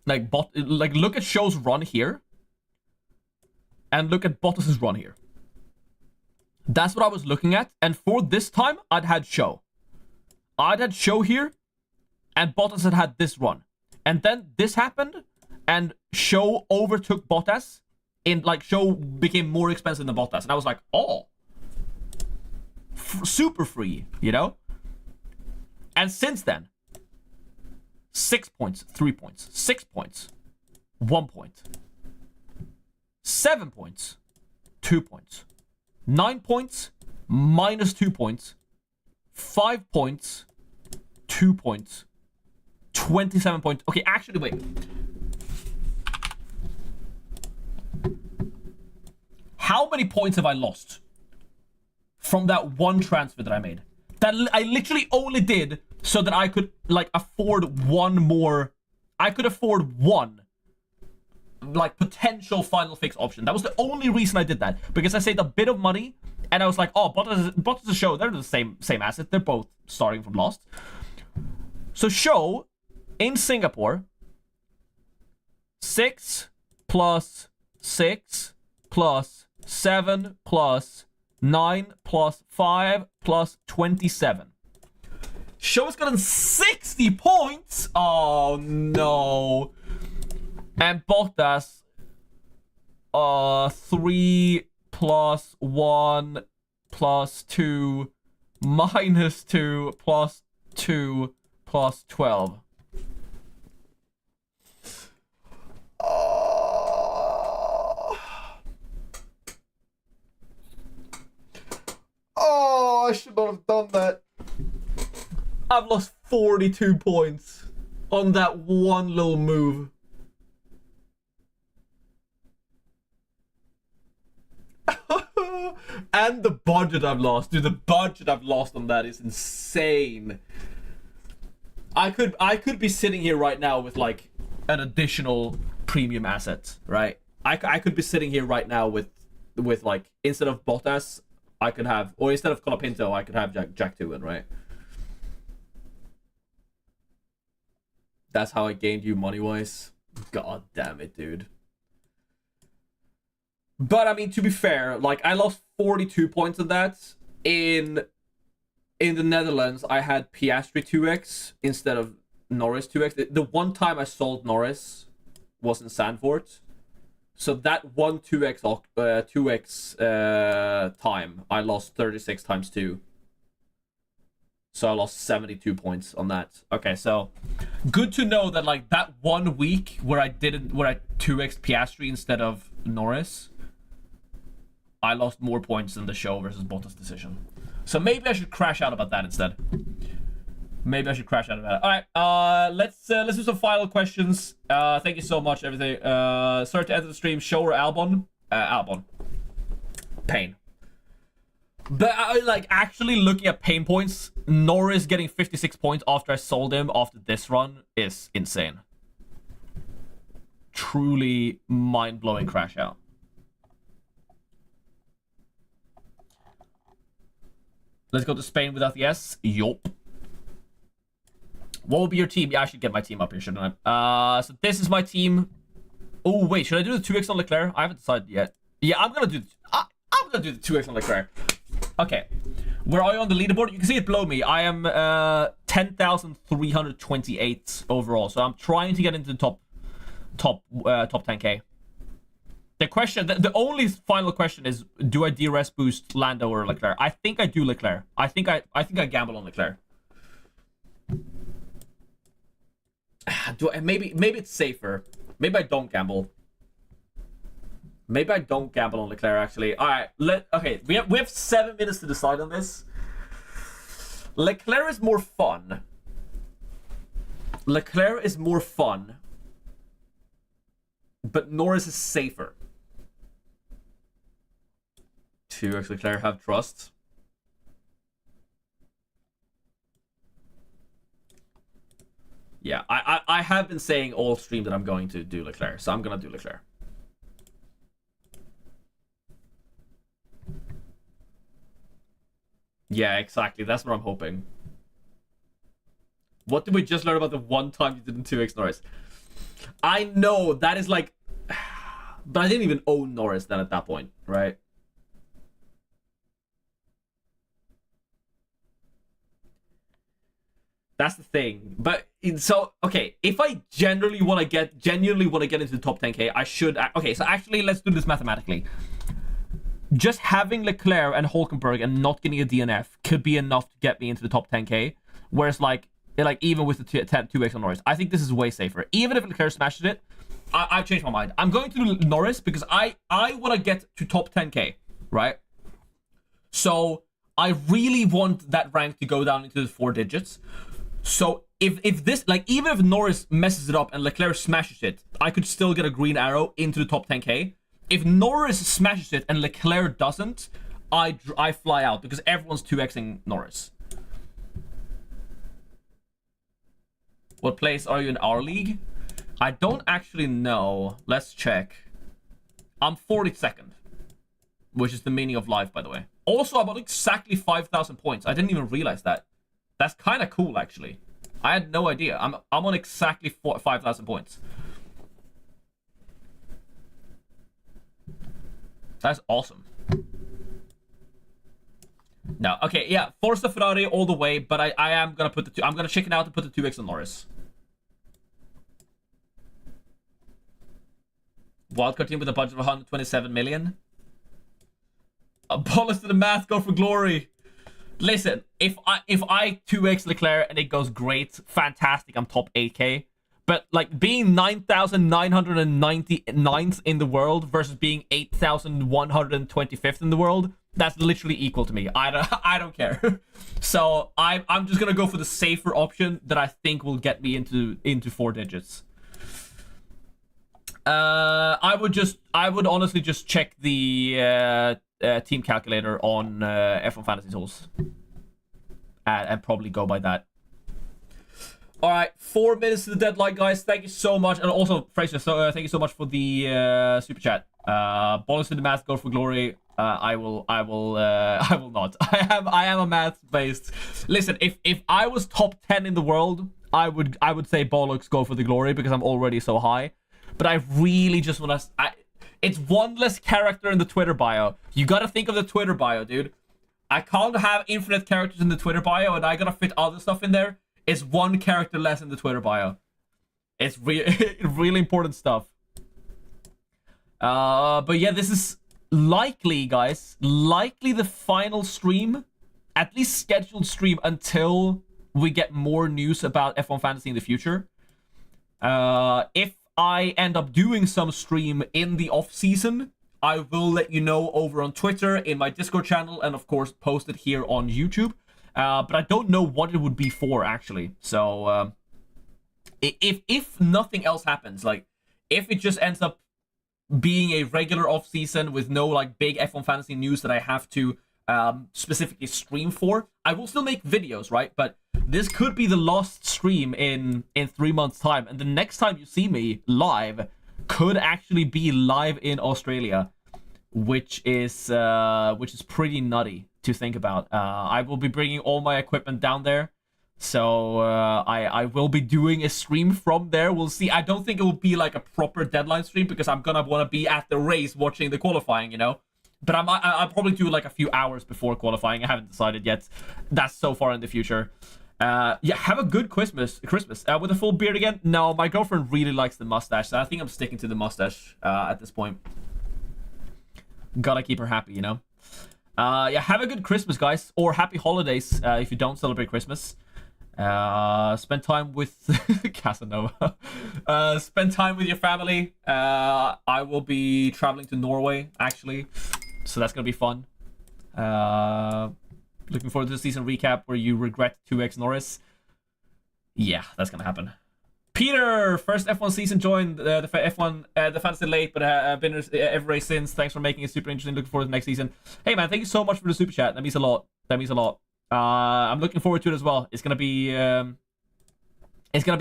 like look at Show's run here, and look at Bottas's run here. That's what I was looking at. And for this time, I'd had Show here, and Bottas had this run. And then this happened, and Show overtook Bottas. In like, Show became more expensive than Bottas, and I was like, oh, super free, you know. And since then, 6 points, 3 points, 6 points, 1 point, 7 points, 2 points, 9 points, minus 2 points, 5 points, 2 points, 27 points. Okay, actually, wait. How many points have I lost from that one transfer that I made? That I literally only did so that I could, like, afford one more. I could afford one, like, potential final fix option. That was the only reason I did that. Because I saved a bit of money, and I was like, oh, Bottas' Show, they're the same asset. They're both starting from last. So Show, in Singapore, 6 plus 6 plus 7 plus 9 plus 5 plus 27. Show's gotten 60 points. Oh no. And Bottas, 3 plus 1 plus 2 minus 2 plus 2 plus 12. Oh, I should not have done that. I've lost 42 points on that one little move. And the budget I've lost. Dude, the budget I've lost on that is insane. I could be sitting here right now with like an additional premium asset, right? I could be sitting here right now with like, instead of Bottas, I could have, or instead of Colapinto, I could have Jack Tewin, right? That's how I gained you money-wise. God damn it, dude. But, I mean, to be fair, like, I lost 42 points on that. In the Netherlands, I had Piastri 2x instead of Norris 2x. The one time I sold Norris was in Zandvoort. So that one 2x time, I lost 36 times 2. So I lost 72 points on that. Okay, so good to know that, like, that 1 week where I 2x Piastri instead of Norris, I lost more points than the Show versus Bottas decision. So maybe I should crash out about that instead. Maybe I should crash out about it. All right, let's do some final questions. Thank you so much, everything. Sorry to enter the stream. Show or Albon? Albon. Pain. But like, actually looking at pain points, Norris getting 56 points after I sold him after this run is insane. Truly mind-blowing crash out. Let's go to Spain without the S. Yup. What will be your team? Yeah, I should get my team up here, shouldn't I? So this is my team. Oh, wait, should I do the 2x on Leclerc? I haven't decided yet. Yeah, I'm gonna do the 2x on Leclerc. Okay. Where are you on the leaderboard? You can see it below me. I am 10,328 overall. So I'm trying to get into the top 10k. The question, the only final question is, do I DRS boost Lando or Leclerc? I think I do Leclerc. I think I gamble on Leclerc. Maybe it's safer. Maybe I don't gamble. Maybe I don't gamble on Leclerc, actually. All right, okay. We have 7 minutes to decide on this. Leclerc is more fun. Leclerc is more fun, but Norris is safer. 2x Leclerc, have trust. Yeah, I have been saying all stream that I'm going to do Leclerc, so I'm gonna do Leclerc. Yeah, exactly. That's what I'm hoping. What did we just learn about the one time you didn't 2x Norris? I know, that is like... But I didn't even own Norris then at that point, right? That's the thing. But so okay, if I genuinely want to get into the top 10k, I should. Okay, so actually, let's do this mathematically. Just having Leclerc and Hulkenberg and not getting a DNF could be enough to get me into the top 10k. Whereas like even with the 2x on Norris, I think this is way safer. Even if Leclerc smashes it, I've changed my mind. I'm going to Norris because I want to get to top 10k, right? So I really want that rank to go down into the 4 digits. So if this, like, even if Norris messes it up and Leclerc smashes it, I could still get a green arrow into the top 10k. If Norris smashes it and Leclerc doesn't, I fly out because everyone's 2xing Norris. What place are you in our league? I don't actually know. Let's check. I'm 42nd, which is the meaning of life, by the way. Also, I'm on exactly 5,000 points. I didn't even realize that. That's kind of cool, actually. I had no idea. I'm on exactly 5,000 points. That's awesome. No, okay, yeah, Forza Ferrari all the way, but I am gonna put the 2. I'm gonna chicken out and put the 2x on Norris. Wildcard team with a budget of 127 million. Abolish to the math, go for glory. Listen, if I 2x Leclerc and it goes great, fantastic, I'm top 8k. But like being 9,999th in the world versus being 8,125th in the world, that's literally equal to me. I don't care. So I'm just gonna go for the safer option that I think will get me into 4 digits. I would honestly just check the team calculator on F1 Fantasy Tools and probably go by that. All right, 4 minutes to the deadline, guys. Thank you so much, and also Fraser. So thank you so much for the super chat. Bonus to the math, go for glory. I will not. I am a math based. Listen, if I was top 10 in the world, I would say bollocks, go for the glory because I'm already so high. But I really just want to. It's one less character in the Twitter bio. You gotta think of the Twitter bio, dude. I can't have infinite characters in the Twitter bio, and I gotta fit other stuff in there. It's one character less in the Twitter bio. It's really important stuff. But yeah, this is likely, guys, the final stream, at least scheduled stream until we get more news about F1 Fantasy in the future. If I end up doing some stream in the off season, I will let you know over on Twitter, in my Discord channel, and of course post it here on YouTube. But I don't know what it would be for, actually. So if nothing else happens, like if it just ends up being a regular off season with no like big F1 Fantasy news that I have to specifically stream for, I will still make videos, right? But this could be the last stream in 3 months' time, and the next time you see me live could actually be live in Australia, which is pretty nutty to think about. I will be bringing all my equipment down there, so I will be doing a stream from there. We'll see. I don't think it will be like a proper deadline stream because I'm gonna want to be at the race watching the qualifying, you know. But I'll probably do like a few hours before qualifying. I haven't decided yet. That's so far in the future. Yeah, have a good Christmas. With a full beard again? No, my girlfriend really likes the mustache, so I think I'm sticking to the mustache at this point. Gotta keep her happy, you know. Yeah, have a good Christmas, guys, or happy holidays if you don't celebrate Christmas. Spend time with Casanova. Spend time with your family. I will be traveling to Norway, actually, so that's gonna be fun. Looking forward to the season recap where you regret 2x Norris. Yeah, that's gonna happen. Peter, first F1 season, joined the F1 the fantasy late, but been every race since. Thanks for making it super interesting. Looking forward to the next season. Hey man, thank you so much for the super chat. That means a lot. I'm looking forward to it as well. It's gonna be a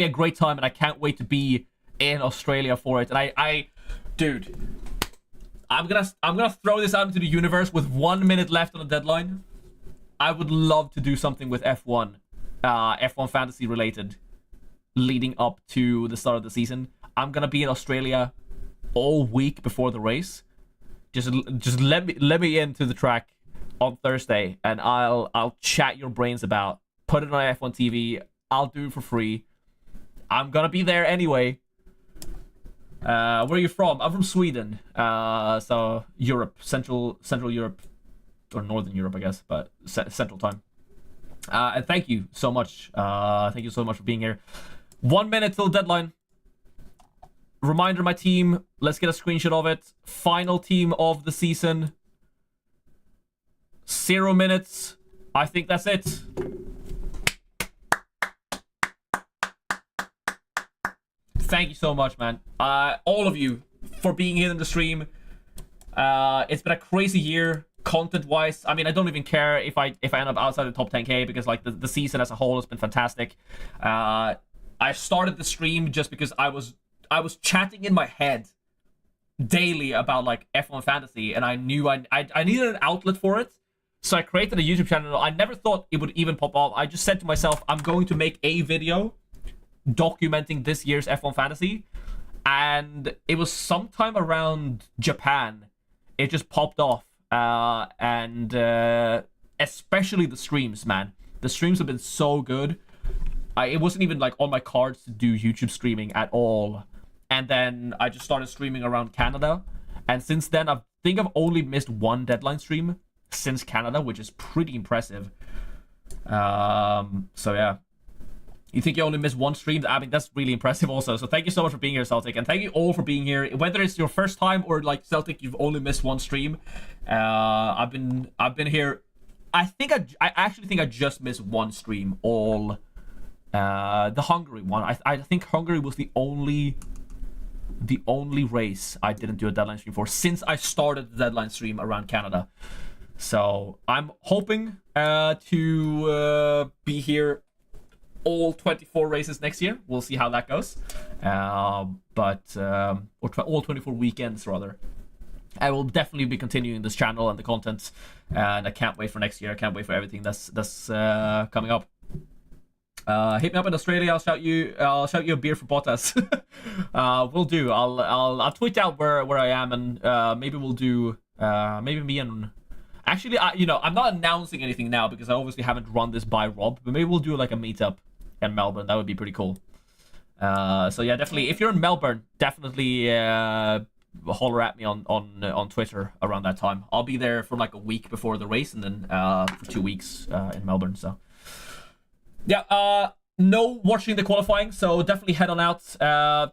great time, and I can't wait to be in Australia for it. And dude, I'm gonna throw this out into the universe with 1 minute left on the deadline. I would love to do something with F1, F1 fantasy related, leading up to the start of the season. I'm gonna be in Australia all week before the race. Just let me into the track on Thursday, and I'll chat your brains about. Put it on F1 TV. I'll do it for free. I'm gonna be there anyway. Where are you from? I'm from Sweden. So Europe, Central Europe, or Northern Europe, I guess, but Central time. And thank you so much. Thank you so much for being here. 1 minute till deadline. Reminder, my team. Let's get a screenshot of it. Final team of the season. 0 minutes. I think that's it. Thank you so much, man. All of you for being here in the stream. It's been a crazy year, content-wise. I mean, I don't even care if I end up outside the top 10k, because like the season as a whole has been fantastic. I started the stream just because I was chatting in my head daily about like F1 fantasy, and I knew I needed an outlet for it. So I created a YouTube channel. I never thought it would even pop up. I just said to myself, I'm going to make a video documenting this year's F1 fantasy. And it was sometime around Japan, it just popped off. And especially the streams, man. The streams have been so good. It wasn't even like on my cards to do YouTube streaming at all. And then I just started streaming around Canada. And since then, I think I've only missed one deadline stream since Canada, which is pretty impressive. So yeah. You think you only missed one stream? I mean, that's really impressive also. So thank you so much for being here, Celtic. And thank you all for being here. Whether it's your first time or like Celtic, you've only missed one stream. I've been here. I actually think I just missed one stream, all the Hungary one. I think Hungary was the only race I didn't do a deadline stream for since I started the deadline stream around Canada. So I'm hoping to be here all 24 races next year. We'll see how that goes. All 24 weekends rather. I will definitely be continuing this channel and the content, and I can't wait for next year. I can't wait for everything that's coming up. Hit me up in Australia. I'll shout you a beer for Bottas. Will do. I'll tweet out where I am, and maybe we'll do maybe me and. Actually, I'm not announcing anything now because I obviously haven't run this by Rob, but maybe we'll do like a meetup in Melbourne. That would be pretty cool. So yeah, definitely. If you're in Melbourne, definitely holler at me on Twitter around that time. I'll be there for like a week before the race, and then for 2 weeks in Melbourne. So yeah, no watching the qualifying, so definitely head on out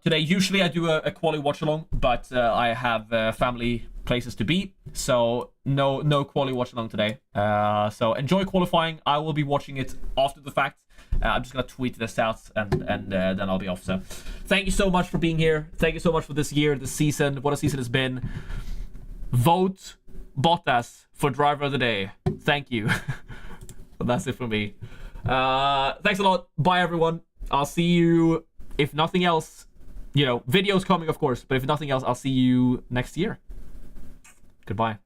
today. Usually I do a quali watch along, but I have family places to be, so no quali watch along today. So enjoy qualifying. I will be watching it after the fact. I'm just gonna tweet this out, and then I'll be off. So thank you so much for being here. Thank you so much for this year, this season. What a season it's been. Vote Bottas for driver of the day. Thank you. But that's it for me. Thanks a lot. Bye everyone. I'll see you, if nothing else, videos coming of course, but if nothing else, I'll see you next year. Goodbye.